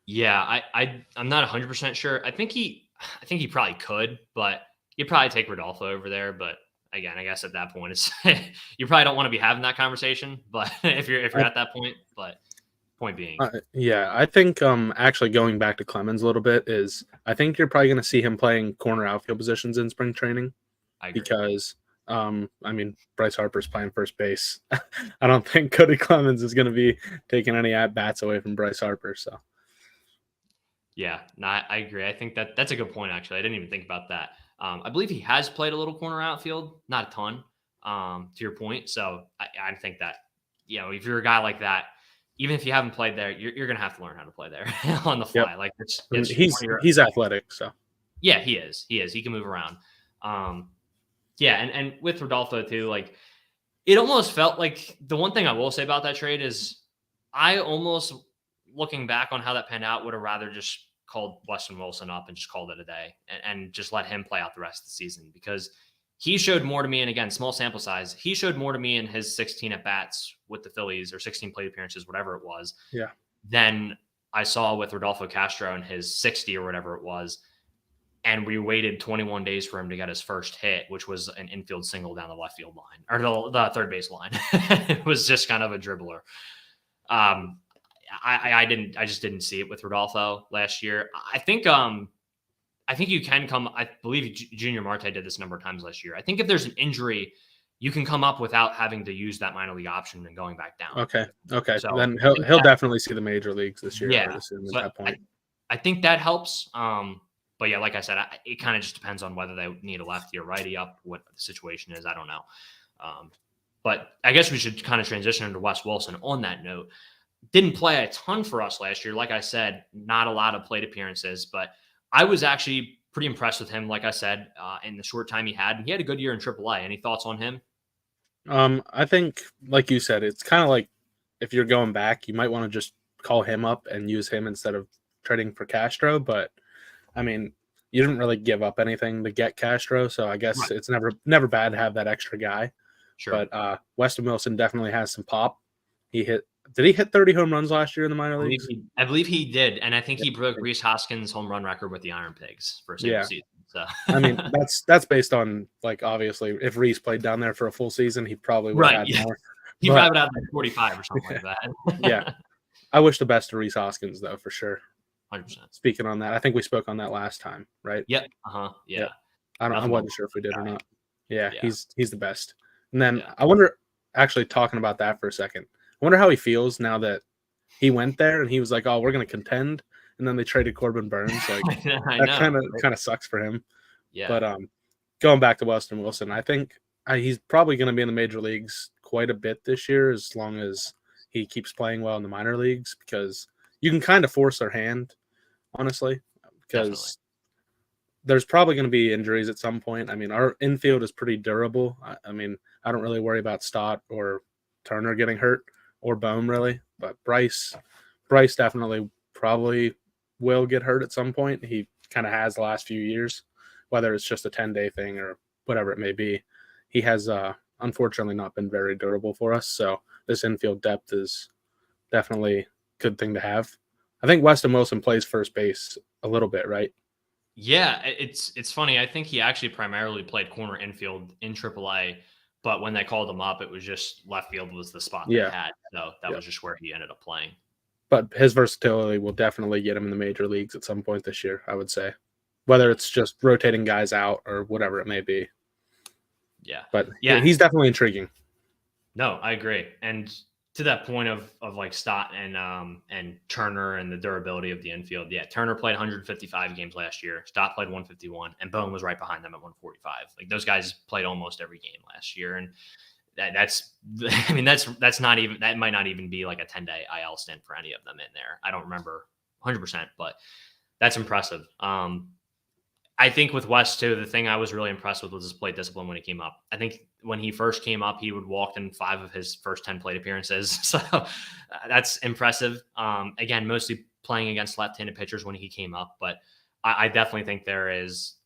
Yeah, I'm not 100% sure. I think he probably could, but you'd probably take Rodolfo over there. But again, I guess at that point, it's you probably don't want to be having that conversation. But if you're at that point, but point being, I think actually going back to Clemens a little bit is I think you're probably going to see him playing corner outfield positions in spring training. I agree. Because Bryce Harper's playing first base. I don't think Cody Clemens is going to be taking any at bats away from Bryce Harper. So. Yeah, no, I agree. I think that's a good point, actually. I didn't even think about that. I believe he has played a little corner outfield, not a ton, to your point. So I think that, if you're a guy like that, even if you haven't played there, you're going to have to learn how to play there on the fly. Yep. Like he's athletic. So yeah, he is. He can move around. And with Rodolfo too, like it almost felt like the one thing I will say about that trade is I almost, looking back on how that panned out, would have rather just called Weston Wilson up and just called it a day and just let him play out the rest of the season, because he showed more to me. And again, small sample size, he showed more to me in his 16 at bats with the Phillies, or 16 plate appearances, whatever it was, than I saw with Rodolfo Castro in his 60 or whatever it was. And we waited 21 days for him to get his first hit, which was an infield single down the left field line, or the third base line. It was just kind of a dribbler. I just didn't see it with Rodolfo last year. I think you can come. I believe Junior Marte did this a number of times last year. I think if there's an injury, you can come up without having to use that minor league option and going back down. Okay. So then he'll definitely see the major leagues this year. Yeah, I assume at that point. I think that helps. But yeah, like I said, it kind of just depends on whether they need a lefty or righty up, what the situation is. I don't know. But I guess we should kind of transition into Wes Wilson on that note. Didn't play a ton for us last year. Like I said, not a lot of plate appearances, but I was actually pretty impressed with him, like I said, in the short time he had. And he had a good year in AAA. Any thoughts on him? I think, like you said, it's kind of like if you're going back, you might want to just call him up and use him instead of trading for Castro. But, I mean, you didn't really give up anything to get Castro, so I guess It's never bad to have that extra guy. Sure. But Weston Wilson definitely has some pop. Did he hit 30 home runs last year in the minor leagues? I believe he did, and I think he broke Rhys Hoskins' home run record with the Iron Pigs for a single season. So I mean, that's based on, like, obviously if Rhys played down there for a full season, he probably would have had more. He probably would have like 45 or something like that. Yeah. I wish the best to Rhys Hoskins, though, for sure. 100%. Speaking on that, I think we spoke on that last time, right? Yep. Yeah. I wasn't sure if we did or not. Yeah. He's the best. And then I wonder, actually talking about that for a second, I wonder how he feels now that he went there and he was like, "Oh, we're going to contend," and then they traded Corbin Burns. Like I that know. kind of sucks for him. Yeah. But going back to Weston Wilson, I think he's probably going to be in the major leagues quite a bit this year, as long as he keeps playing well in the minor leagues, because you can kind of force their hand, honestly, because Definitely. there's probably going to be injuries at some point. I mean, our infield is pretty durable. I mean, I don't really worry about Stott or Turner getting hurt, or Bohm really, but Bryce definitely probably will get hurt at some point. He kind of has the last few years, whether it's just a 10-day thing or whatever it may be. He has unfortunately not been very durable for us. So this infield depth is definitely a good thing to have. I think Weston Wilson plays first base a little bit, right? Yeah, it's funny. I think he actually primarily played corner infield in AAA, but when they called him up, it was just left field was the spot they Yeah. had. So that Yeah. was just where he ended up playing. But his versatility will definitely get him in the major leagues at some point this year, I would say. Whether it's just rotating guys out or whatever it may be. Yeah. But Yeah. he's definitely intriguing. No, I agree. And to that point of like Stott and Turner and the durability of the infield, yeah, Turner played 155 games last year. Stott played 151, and Bohm was right behind them at 145. Like those guys played almost every game last year, and that's I mean that's not even that might not even be like a 10-day IL stint for any of them in there. I don't remember 100%, but that's impressive. I think with West too, the thing I was really impressed with was his plate discipline when he came up. I think when he first came up, he would walk in 5 of his first 10 plate appearances. So that's impressive. Again, mostly playing against left-handed pitchers when he came up, but I definitely think there's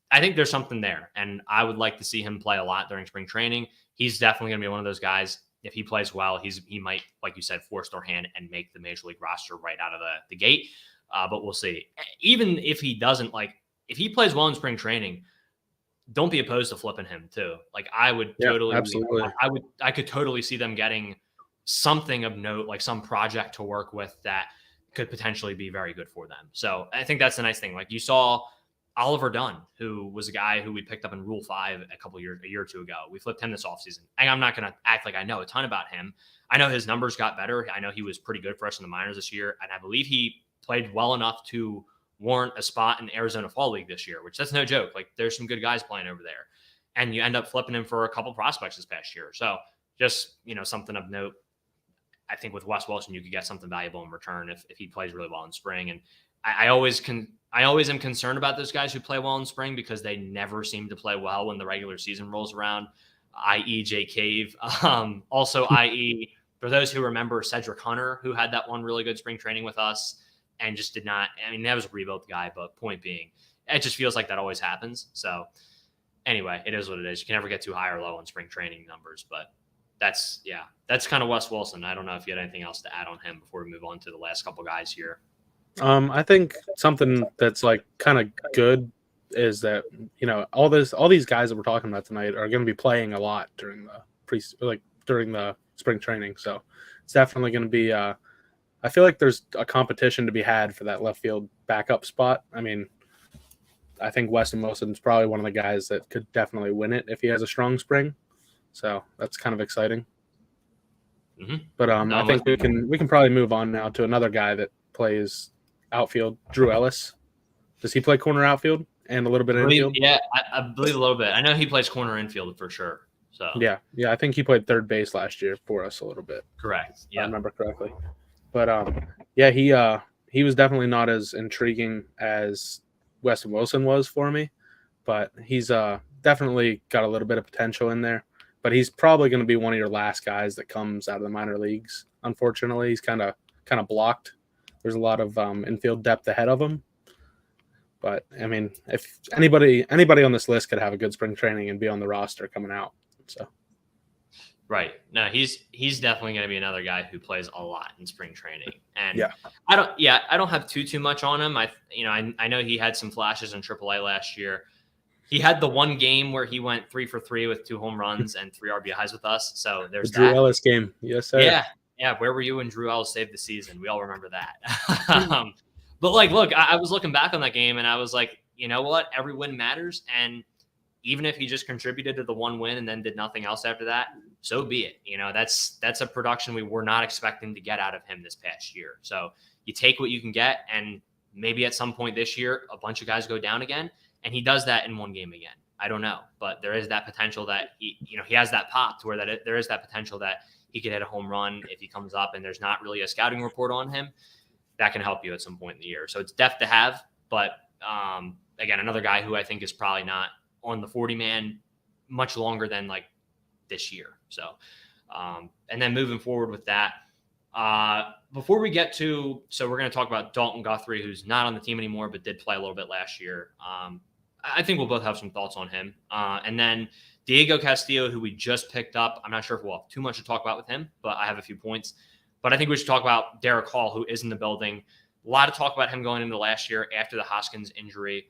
something there, and I would like to see him play a lot during spring training. He's definitely going to be one of those guys. If he plays well, he might, like you said, force their hand and make the major league roster right out of the gate. But we'll see. Even if he doesn't, like, if he plays well in spring training, don't be opposed to flipping him too. Like I would totally, absolutely. I could totally see them getting something of note, like some project to work with that could potentially be very good for them. So I think that's the nice thing. Like you saw Oliver Dunn, who was a guy who we picked up in Rule 5 a year or two ago. We flipped him this offseason. And I'm not going to act like I know a ton about him. I know his numbers got better. I know he was pretty good for us in the minors this year. And I believe he played well enough to warrant a spot in the Arizona Fall League this year, which that's no joke. Like there's some good guys playing over there, and you end up flipping him for a couple prospects this past year. So just, something of note. I think with Wes Wilson, you could get something valuable in return if he plays really well in spring. And I always am concerned about those guys who play well in spring because they never seem to play well when the regular season rolls around, i.e. Jay Cave. Also, i.e. for those who remember Cedric Hunter, who had that one really good spring training with us and just did not. I mean, that was a rebuild guy, but point being, it just feels like that always happens. So anyway, it is what it is. You can never get too high or low on spring training numbers, but that's kind of Wes Wilson. I don't know if you had anything else to add on him before we move on to the last couple guys here. I think something that's like kind of good is that all these guys that we're talking about tonight are going to be playing a lot during the spring training. So it's definitely going to be. I feel like there's a competition to be had for that left field backup spot. I mean, I think Weston Wilson's probably one of the guys that could definitely win it if he has a strong spring. So that's kind of exciting. Mm-hmm. But I think we can probably move on now to another guy that plays outfield, Drew Ellis. Does he play corner outfield and a little bit of infield? Yeah, I believe a little bit. I know he plays corner infield for sure. So yeah, I think he played third base last year for us a little bit. Correct. Yeah, I remember correctly. But he was definitely not as intriguing as Weston Wilson was for me. But he's definitely got a little bit of potential in there. But he's probably going to be one of your last guys that comes out of the minor leagues. Unfortunately, he's kind of blocked. There's a lot of infield depth ahead of him. But I mean, if anybody on this list could have a good spring training and be on the roster coming out, so. Right. No, he's definitely going to be another guy who plays a lot in spring training. And yeah, I don't have too much on him. I know he had some flashes in AAA last year. He had the one game where he went 3 for 3 with 2 home runs and 3 RBIs with us. So there's the Drew Ellis game. Yes, sir. Yeah. Where were you when Drew Ellis saved the season? We all remember that. But look, I was looking back on that game and I was like, you know what? Every win matters. And even if he just contributed to the one win and then did nothing else after that, so be it. That's a production we were not expecting to get out of him this past year. So you take what you can get, and maybe at some point this year, a bunch of guys go down again, and he does that in one game again. I don't know, but there is that potential that he has that pop to where there is that potential that he could hit a home run if he comes up and there's not really a scouting report on him. That can help you at some point in the year. So it's depth to have, but again, another guy who I think is probably not on the 40-man much longer than like this year. So, and then moving forward with that, before we get to, so we're going to talk about Dalton Guthrie, who's not on the team anymore, but did play a little bit last year. I think we'll both have some thoughts on him. And then Diego Castillo, who we just picked up. I'm not sure if we'll have too much to talk about with him, but I have a few points. But I think we should talk about Derek Hall, who is in the building. A lot of talk about him going into last year after the Hoskins injury.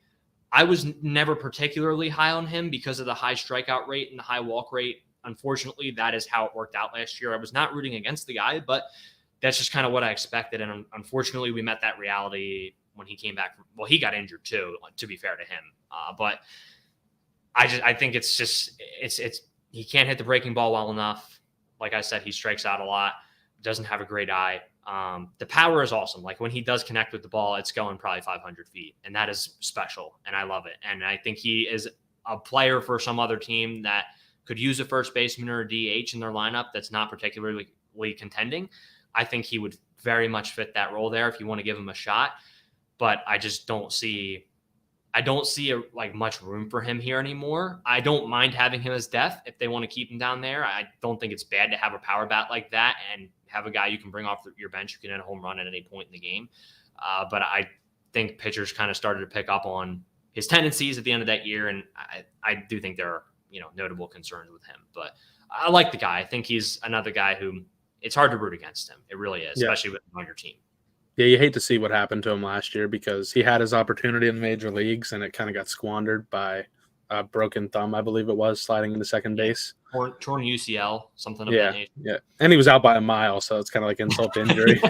I was never particularly high on him because of the high strikeout rate and the high walk rate. Unfortunately, that is how it worked out last year. I was not rooting against the guy, but that's just kind of what I expected. And unfortunately, we met that reality when he came back. Well, he got injured too, to be fair to him. But I think it's he can't hit the breaking ball well enough. Like I said, he strikes out a lot, doesn't have a great eye. The power is awesome. Like when he does connect with the ball, it's going probably 500 feet, and that is special. And I love it. And I think he is a player for some other team that could use a first baseman or a DH in their lineup that's not particularly contending. I think he would very much fit that role there if you want to give him a shot. But I just don't see like much room for him here anymore. I don't mind having him as depth if they want to keep him down there. I don't think it's bad to have a power bat like that and have a guy you can bring off your bench who can hit a home run at any point in the game. But I think pitchers kind of started to pick up on his tendencies at the end of that year, and I do think there are notable concerns with him. But I like the guy. I think he's another guy who it's hard to root against him. It really is, especially with him on your team. Yeah, you hate to see what happened to him last year because he had his opportunity in the major leagues and it kind of got squandered by a broken thumb, I believe it was, sliding into second base. Torn UCL, something of that nature. Yeah, and he was out by a mile, so it's kind of like insult to injury.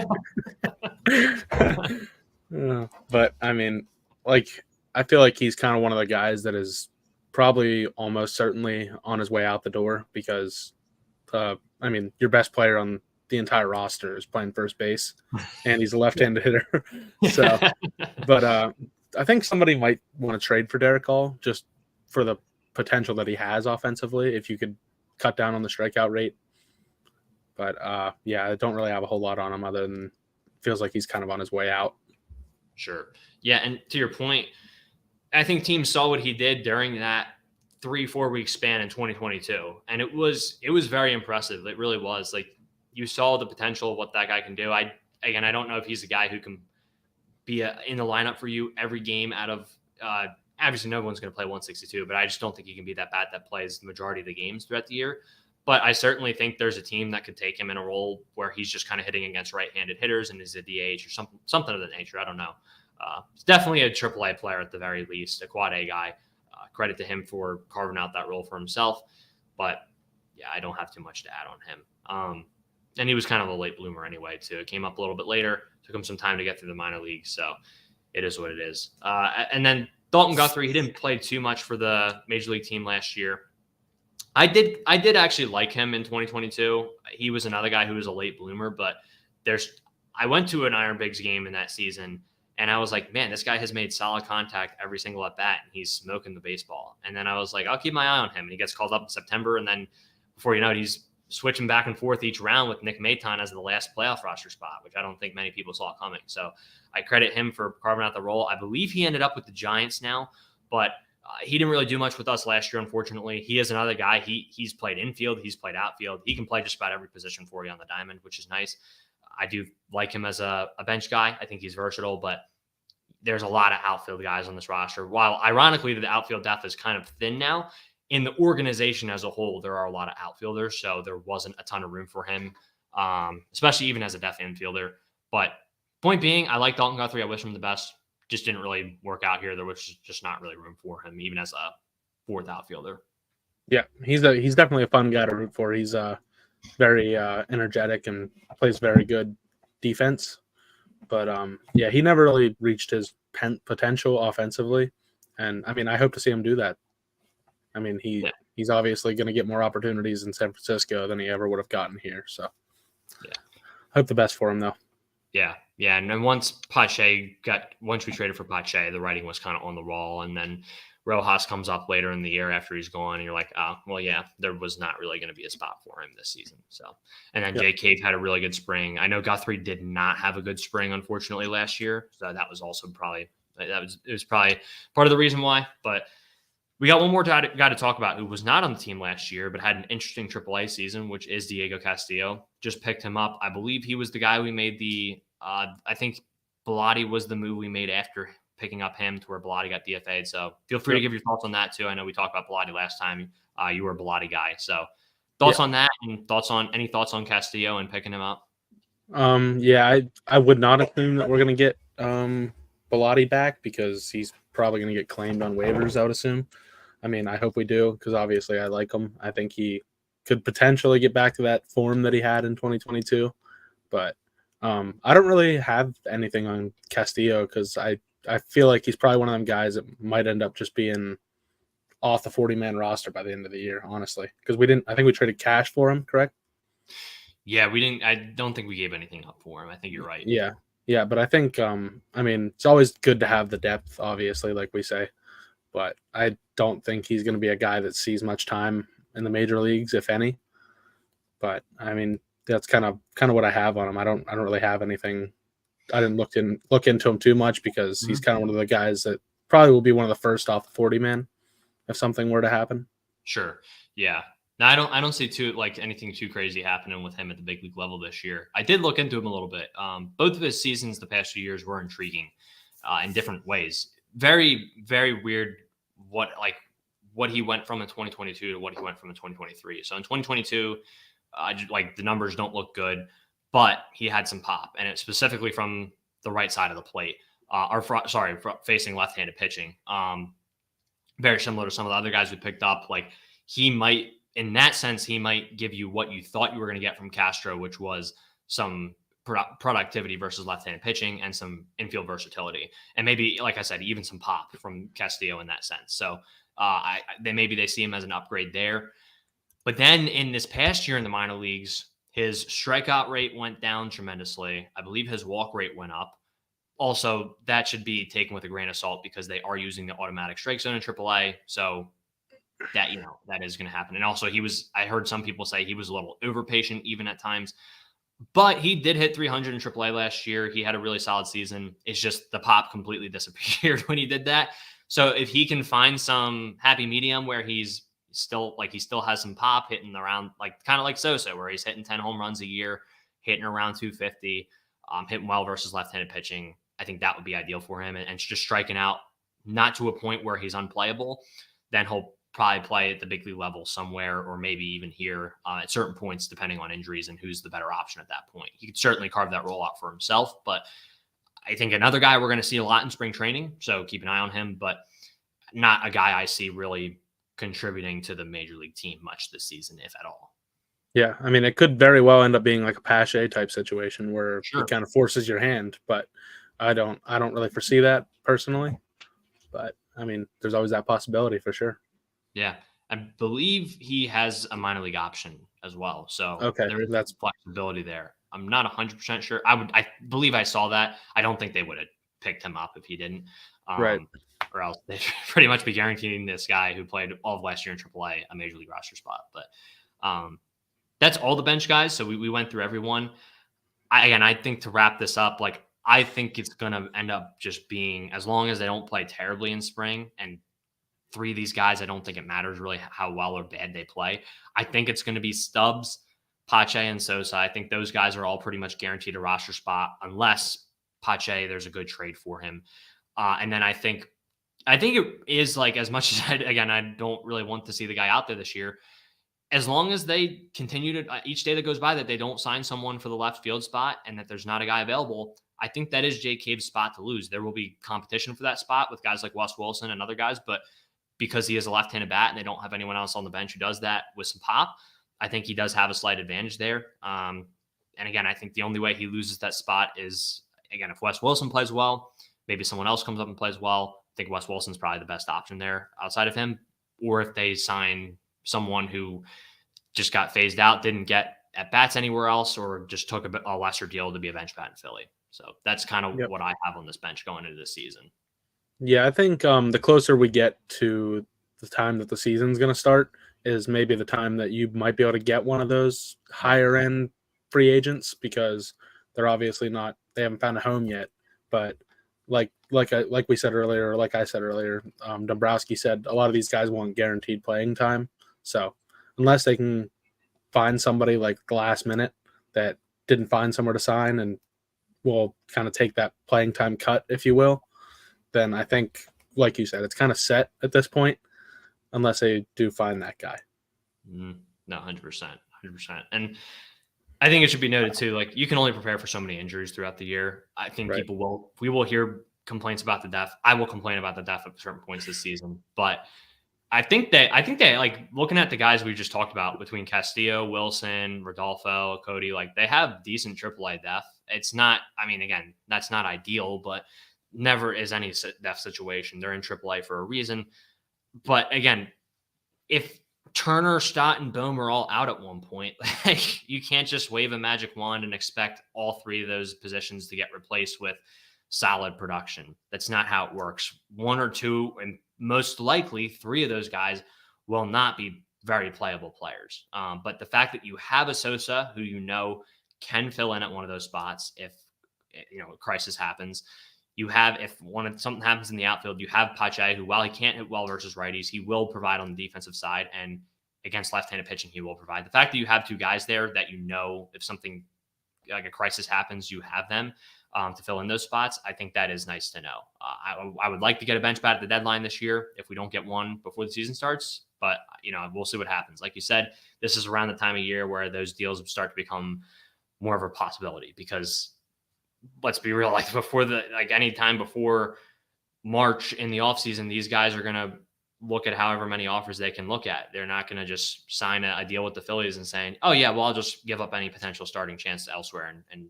But, I mean, like, I feel like he's kind of one of the guys that is probably almost certainly on his way out the door because, I mean, your best player on the entire roster is playing first base, and he's a left-handed hitter. So, but I think somebody might want to trade for Derek Hall just for the potential that he has offensively. If you could cut down on the strikeout rate, but yeah, I don't really have a whole lot on him other than feels like he's kind of on his way out. Sure. Yeah, and to your point, I think teams saw what he did during that 3-4 week span in 2022, and it was very impressive. It really was. Like, you saw the potential of what that guy can do. I don't know if he's a guy who can be in the lineup for you every game out of obviously no one's going to play 162, but I just don't think he can be that bat that plays the majority of the games throughout the year. But I certainly think there's a team that could take him in a role where he's just kind of hitting against right-handed hitters and is a DH or something of that nature. I don't know. It's definitely a AAA player at the very least, a quad A guy. Credit to him for carving out that role for himself. But yeah, I don't have too much to add on him. And he was kind of a late bloomer anyway, too. It came up a little bit later. Took him some time to get through the minor leagues. So it is what it is. And then Dalton Guthrie, he didn't play too much for the major league team last year. I did actually like him in 2022. He was another guy who was a late bloomer, but I went to an Iron Bigs game in that season, and I was like, man, this guy has made solid contact every single at bat, and he's smoking the baseball. And then I was like, I'll keep my eye on him. And he gets called up in September, and then before you know it, he's switching back and forth each round with Nick Maton as the last playoff roster spot, which I don't think many people saw coming. So I credit him for carving out the role. I believe he ended up with the Giants now, but he didn't really do much with us last year, unfortunately. He is another guy. He's played infield. He's played outfield. He can play just about every position for you on the diamond, which is nice. I do like him as a bench guy. I think he's versatile, but there's a lot of outfield guys on this roster. While ironically, the outfield depth is kind of thin now, in the organization as a whole, there are a lot of outfielders, so there wasn't a ton of room for him, especially even as a depth infielder. But point being, I like Dalton Guthrie. I wish him the best. Just didn't really work out here. There was just not really room for him, even as a fourth outfielder. Yeah, he's definitely a fun guy to root for. He's very energetic and plays very good defense. But yeah, he never really reached his potential offensively. And I mean, I hope to see him do that. I mean, Yeah. he's obviously going to get more opportunities in San Francisco than he ever would have gotten here. So, Yeah. hope the best for him though. Yeah. Yeah. And then once we traded for Pache, the writing was kind of on the wall. And then Rojas comes up later in the year after he's gone. And you're like, oh, well, yeah, there was not really going to be a spot for him this season. So, and then Yep. Jay Cave had a really good spring. I know Guthrie did not have a good spring, unfortunately, last year. So it was probably part of the reason why. But we got one more guy to talk about who was not on the team last year, but had an interesting AAA season, which is Diego Castillo. Just picked him up. I believe he was the guy we made I think Bilotti was the move we made after picking up him to where Bilotti got DFA'd. So feel free to give your thoughts on that too. I know we talked about Bilotti last time. You were a Bilotti guy. So thoughts on that, and any thoughts on Castillo and picking him up? Yeah, I would not assume that we're going to get Bilotti back because he's probably going to get claimed on waivers, I would assume. I mean, I hope we do because obviously I like him. I think he could potentially get back to that form that he had in 2022. But I don't really have anything on Castillo because I feel like he's probably one of them guys that might end up just being off the 40-man roster by the end of the year, honestly. Because I think we traded cash for him, correct? Yeah, we didn't. I don't think we gave anything up for him. I think you're right. Yeah, but I think I mean, it's always good to have the depth, obviously, like we say. But I don't think he's going to be a guy that sees much time in the major leagues, if any. But I mean, that's kind of what I have on him. I don't really have anything. I didn't look into him too much because he's kind of one of the guys that probably will be one of the first off the 40 man if something were to happen. Sure. Yeah. Now I don't see anything too crazy happening with him at the big league level this year. I did look into him a little bit. Both of his seasons the past few years were intriguing in different ways. Very, very weird what he went from in 2022 to what he went from in 2023. So in 2022, the numbers don't look good, but he had some pop, and it's specifically from the right side of the plate, facing left-handed pitching. Very similar to some of the other guys we picked up. Like he might, in that sense, he might give you what you thought you were going to get from Castro, which was some productivity versus left-handed pitching and some infield versatility, and maybe, like I said, even some pop from Castillo in that sense. So they see him as an upgrade there. But then in this past year in the minor leagues, his strikeout rate went down tremendously. I believe his walk rate went up. Also, that should be taken with a grain of salt because they are using the automatic strike zone in AAA. So that is going to happen. And also I heard some people say he was a little over patient even at times. But he did hit 300 in AAA last year. He had a really solid season. It's just the pop completely disappeared when he did that. So if he can find some happy medium where he still has some pop hitting around, kind of like Sosa, where he's hitting 10 home runs a year, hitting around 250, hitting well versus left-handed pitching, I think that would be ideal for him. And just striking out, not to a point where he's unplayable, then he'll probably play at the big league level somewhere, or maybe even here at certain points, depending on injuries and who's the better option at that point. He could certainly carve that role out for himself, but I think another guy we're going to see a lot in spring training, so keep an eye on him, but not a guy I see really contributing to the major league team much this season, if at all. Yeah, I mean, it could very well end up being like a Pache type situation where Sure. it kind of forces your hand, but I don't really foresee that personally. But I mean, there's always that possibility for sure. Yeah, I believe he has a minor league option as well, so okay, there is that's flexibility there. I'm not 100% sure. I believe I saw that. I don't think they would have picked him up if he didn't. Right. Or else they'd pretty much be guaranteeing this guy who played all of last year in AAA a major league roster spot. But that's all the bench guys. So we went through everyone. I think to wrap this up, I think it's going to end up just being, as long as they don't play terribly in spring, and three of these guys, I don't think it matters really how well or bad they play. I think it's going to be Stubbs, Pache, and Sosa. I think those guys are all pretty much guaranteed a roster spot unless Pache, there's a good trade for him. And then I think it is, as much as I don't really want to see the guy out there this year, as long as they continue to, each day that goes by that they don't sign someone for the left field spot and that there's not a guy available, I think that is Jay Cave's spot to lose. There will be competition for that spot with guys like Wes Wilson and other guys, but because he is a left-handed bat and they don't have anyone else on the bench who does that with some pop, I think he does have a slight advantage there. And again, I think the only way he loses that spot is, again, if Wes Wilson plays well, maybe someone else comes up and plays well. I think Wes Wilson's probably the best option there outside of him. or if they sign someone who just got phased out, didn't get at bats anywhere else, or just took a lesser deal to be a bench bat in Philly. So that's kind of Yep. what I have on this bench going into this season. Yeah, I think the closer we get to the time that the season's going to start is maybe the time that you might be able to get one of those higher end free agents, because they're obviously not, they haven't found a home yet. But like we said earlier, or like I said earlier, Dombrowski said a lot of these guys want guaranteed playing time. So unless they can find somebody like the last minute that didn't find somewhere to sign and will kind of take that playing time cut, if you will, then I think, like you said, it's kind of set at this point, unless they do find that guy. No, 100%, 100%. And I think it should be noted too, like you can only prepare for so many injuries throughout the year. I think Right. we will hear complaints about the depth. I will complain about the depth at certain points this season, but I think they like looking at the guys we just talked about between Castillo, Wilson, Rodolfo, Cody, like they have decent AAA depth. It's not, I mean, again, that's not ideal, but never is any depth situation. They're in AAA for a reason. But again, if Turner, Stott, and Bohm are all out at one point, like you can't just wave a magic wand and expect all three of those positions to get replaced with solid production. That's not how it works. One or two, and most likely three of those guys will not be very playable players. But the fact that you have a Sosa who you know can fill in at one of those spots if a crisis happens. You have, if something happens in the outfield, you have Pache, who, while he can't hit well versus righties, he will provide on the defensive side, and against left-handed pitching, he will provide. The fact that you have two guys there that if something like a crisis happens, you have them to fill in those spots. I think that is nice to know. I would like to get a bench bat at the deadline this year if we don't get one before the season starts, but we'll see what happens. Like you said, this is around the time of year where those deals start to become more of a possibility, because let's be real, like any time before March in the offseason, these guys are going to look at however many offers they can look at. They're not going to just sign a deal with the Phillies and saying, oh yeah, well, I'll just give up any potential starting chance elsewhere and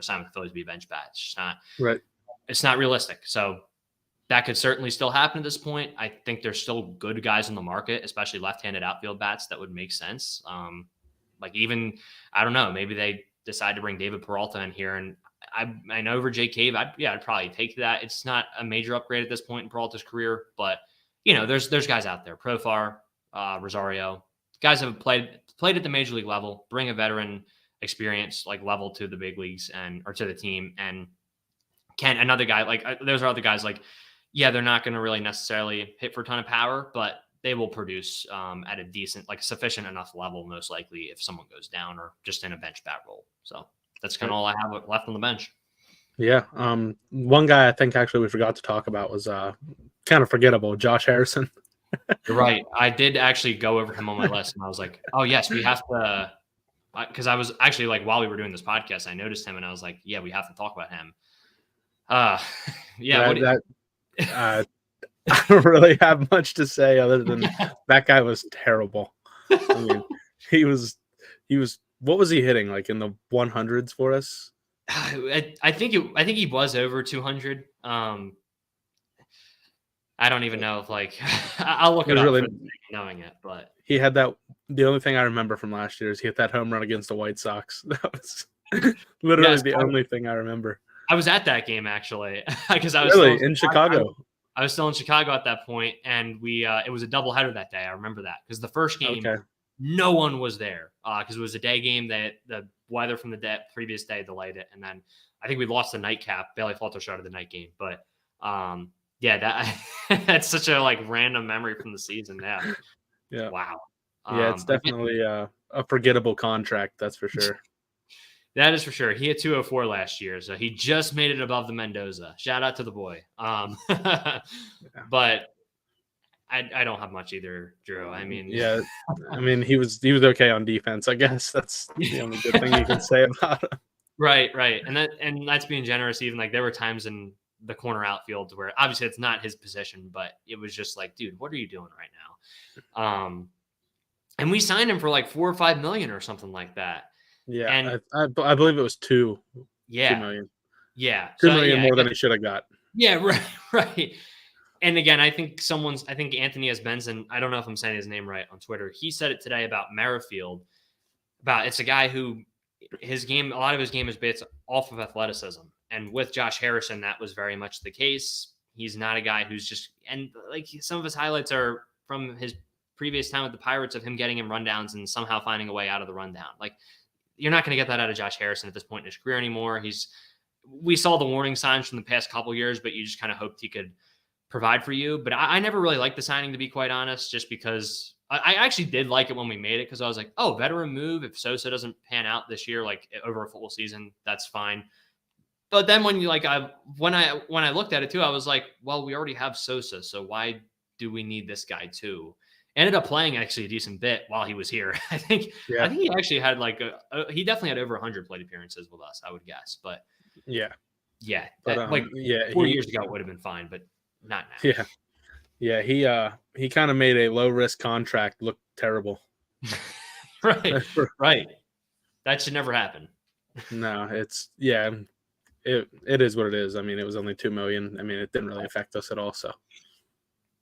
sign with the Phillies to be bench bat. It's just not right. It's not realistic. So that could certainly still happen at this point. I think there's still good guys in the market, especially left-handed outfield bats that would make sense. Like even, I don't know, maybe they decide to bring David Peralta in here, and I know over Jay Cave, I'd probably take that. It's not a major upgrade at this point in Peralta's career, but there's guys out there, Profar, Rosario, guys have played at the major league level, bring a veteran experience like level to the big leagues or to the team. And another guy, like those are other guys, like, yeah, they're not going to really necessarily hit for a ton of power, but they will produce at a decent, like sufficient enough level, most likely, if someone goes down or just in a bench bat role. So that's kind of all I have left on the bench. Yeah. One guy I think actually we forgot to talk about was kind of forgettable, Josh Harrison. You're right. I did actually go over him on my list, and I was like, oh yes, we have to, because I was actually like, while we were doing this podcast, I noticed him and I was like, yeah, we have to talk about him. Yeah. I don't really have much to say other than that guy was terrible. I mean, he was, what was he hitting, like in the 100s for us? I think he was over 200. I don't even know if I'll look it up really, for knowing it, but he had that. The only thing I remember from last year is he hit that home run against the White Sox. That was literally the only thing I remember. I was at that game actually, because I was really in Chicago. I was still in Chicago at that point, and it was a doubleheader that day. I remember that because the first game, no one was there because it was a day game that the weather from the previous day delayed it, and then I think we lost the nightcap. Bailey Falter started the night game, but yeah, that's such a random memory from the season. Yeah. Wow. Yeah, it's definitely a forgettable contract, that's for sure. That is for sure. He had 204 last year, so he just made it above the Mendoza. Shout out to the boy. But I don't have much either, Drew. I mean, yeah, I mean he was okay on defense. I guess that's the only good thing you can say about him. Right, and that's being generous. Even there were times in the corner outfield where obviously it's not his position, but it was just like, dude, what are you doing right now? And we signed him for $4 or $5 million or something like that. Yeah, and I believe it was $2 million. Yeah, $2 million more than he should have got. Yeah, right. And again, I think Anthony Esbenson, I don't know if I'm saying his name right on Twitter. He said it today about Merrifield, about it's a guy who a lot of his game is based off of athleticism. And with Josh Harrison, that was very much the case. He's not a guy who's just, and like some of his highlights are from his previous time with the Pirates of him getting him rundowns and somehow finding a way out of the rundown. Like, you're not going to get that out of Josh Harrison at this point in his career anymore. We saw the warning signs from the past couple years, but you just kind of hoped he could provide for you. But I never really liked the signing, to be quite honest, just because I actually did like it when we made it, because I was like, oh, veteran move. If Sosa doesn't pan out this year, like over a full season, that's fine. But then when when I looked at it too, I was like, well, we already have Sosa, so why do we need this guy too? Ended up playing actually a decent bit while he was here. I think he actually had he definitely had over 100 plate appearances with us, I would guess. But yeah, but, 4 years ago it would have been fine, but not now. He kind of made a low risk contract look terrible. Right. That should never happen. No, it is what it is. I mean, it was only $2 million. I mean, it didn't really affect us at all. So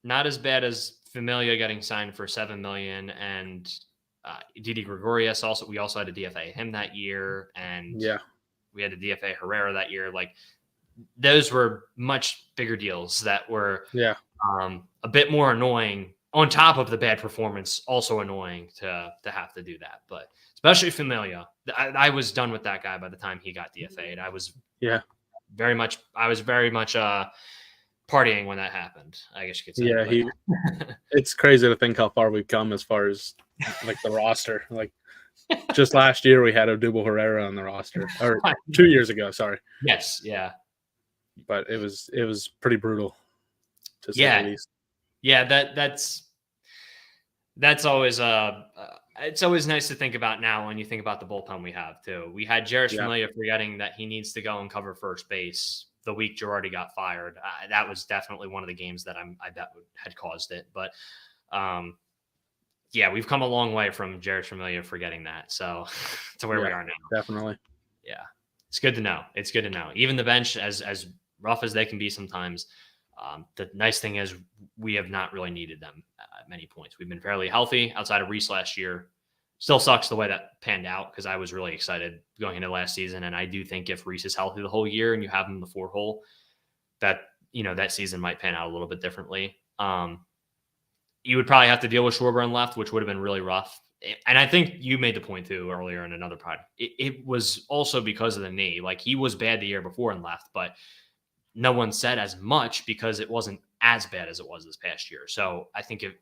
not as bad as Familia getting signed for $7 million, and Didi Gregorius we also had to DFA him that year, and we had to DFA Herrera that year. Like, those were much bigger deals that were a bit more annoying on top of the bad performance, also annoying to have to do that. But especially Familia, I was done with that guy by the time he got DFA'd. I was very much partying when that happened, I guess you could say. Yeah, it's crazy to think how far we've come as far as like the roster. Like, just last year we had Odubel Herrera on the roster, or 2 years ago. Sorry. Yes. Yeah. But it was pretty brutal, to say the least. Yeah. That's always it's always nice to think about now when you think about the bullpen we have too. We had Jairus Familia forgetting that he needs to go and cover first base the week Girardi got fired. That was definitely one of the games that I bet had caused it. But we've come a long way from Jairus Familia forgetting that. So to where we are now. Definitely. Yeah. It's good to know. It's good to know. Even the bench, as rough as they can be sometimes, the nice thing is we have not really needed them at many points. We've been fairly healthy outside of Reese last year. Still sucks the way that panned out, because I was really excited going into last season. And I do think if Reese is healthy the whole year and you have him in the 4-hole, that season might pan out a little bit differently. You would probably have to deal with Schwarber left, which would have been really rough. And I think you made the point too earlier in another pod. It was also because of the knee. Like, he was bad the year before and left, but no one said as much because it wasn't as bad as it was this past year. So I think it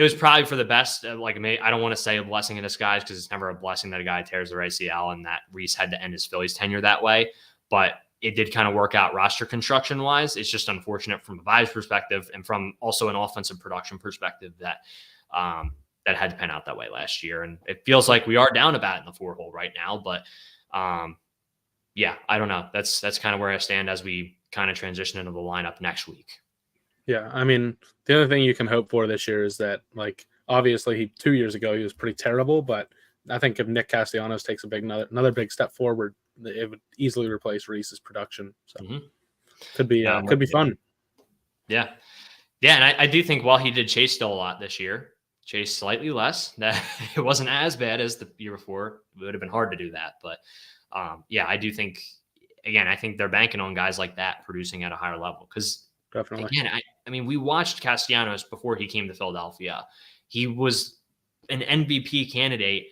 was probably for the best. I don't want to say a blessing in disguise, because it's never a blessing that a guy tears their ACL and that Reese had to end his Phillies tenure that way. But it did kind of work out roster construction wise. It's just unfortunate from a vibes perspective and from also an offensive production perspective that had to pan out that way last year. And it feels like we are down a bat in the 4-hole right now. But I don't know. That's kind of where I stand as we kind of transition into the lineup next week. Yeah, I mean, the other thing you can hope for this year is that, like, obviously 2 years ago he was pretty terrible, but I think if Nick Castellanos takes another big step forward, it would easily replace Reese's production. So could be fun. Yeah, and I do think while he did chase still a lot this year, chase slightly less, that it wasn't as bad as the year before. It would have been hard to do that, but I do think, again, I think they're banking on guys like that producing at a higher level, because definitely, again, I mean, we watched Castellanos before he came to Philadelphia. He was an MVP candidate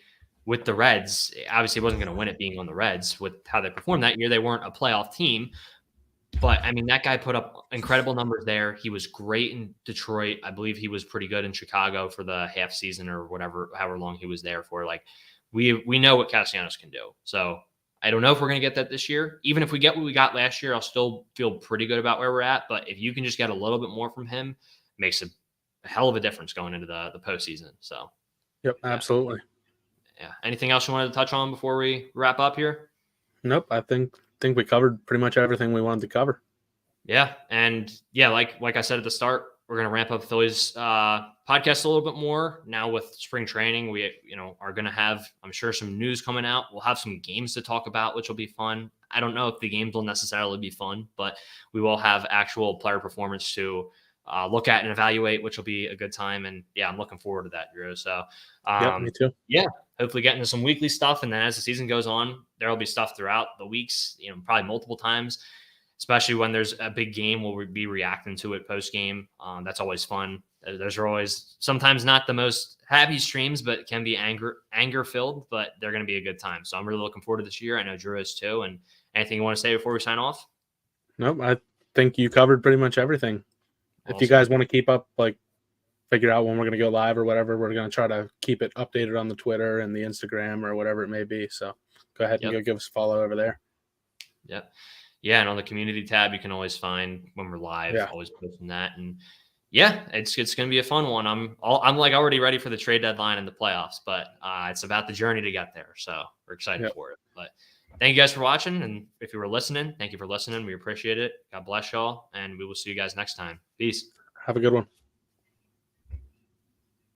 with the Reds. Obviously, he wasn't going to win it being on the Reds with how they performed that year. They weren't a playoff team. But, I mean, that guy put up incredible numbers there. He was great in Detroit. I believe he was pretty good in Chicago for the half season or however long he was there for. Like, we know what Castellanos can do. So I don't know if we're going to get that this year. Even if we get what we got last year, I'll still feel pretty good about where we're at. But if you can just get a little bit more from him, it makes a hell of a difference going into the postseason. So, yep, absolutely. Yeah. Anything else you wanted to touch on before we wrap up here? Nope. I think we covered pretty much everything we wanted to cover. Yeah. And like I said at the start, we're going to ramp up Phillies podcast a little bit more now with spring training. We, are going to have, I'm sure, some news coming out. We'll have some games to talk about, which will be fun. I don't know if the games will necessarily be fun, but we will have actual player performance to look at and evaluate, which will be a good time. And yeah, I'm looking forward to that, Drew. So Yep, me too. yeah, hopefully getting to some weekly stuff. And then as the season goes on, there will be stuff throughout the weeks, probably multiple times, especially when there's a big game. We'll be reacting to it post game. That's always fun. There's always sometimes not the most happy streams, but can be anger filled, but they're going to be a good time. So I'm really looking forward to this year. I know Drew is too. And anything you want to say before we sign off? Nope, I think you covered pretty much everything. Awesome. If you guys want to keep up, figure out when we're going to go live or whatever, we're going to try to keep it updated on the Twitter and the Instagram or whatever it may be. So go ahead and go give us a follow over there. Yep. Yeah. And on the community tab, you can always find when we're live, always posting that. And yeah, it's going to be a fun one. I'm already ready for the trade deadline and the playoffs, but it's about the journey to get there. So we're excited for it. But thank you guys for watching. And if you were listening, thank you for listening. We appreciate it. God bless y'all. And we will see you guys next time. Peace. Have a good one.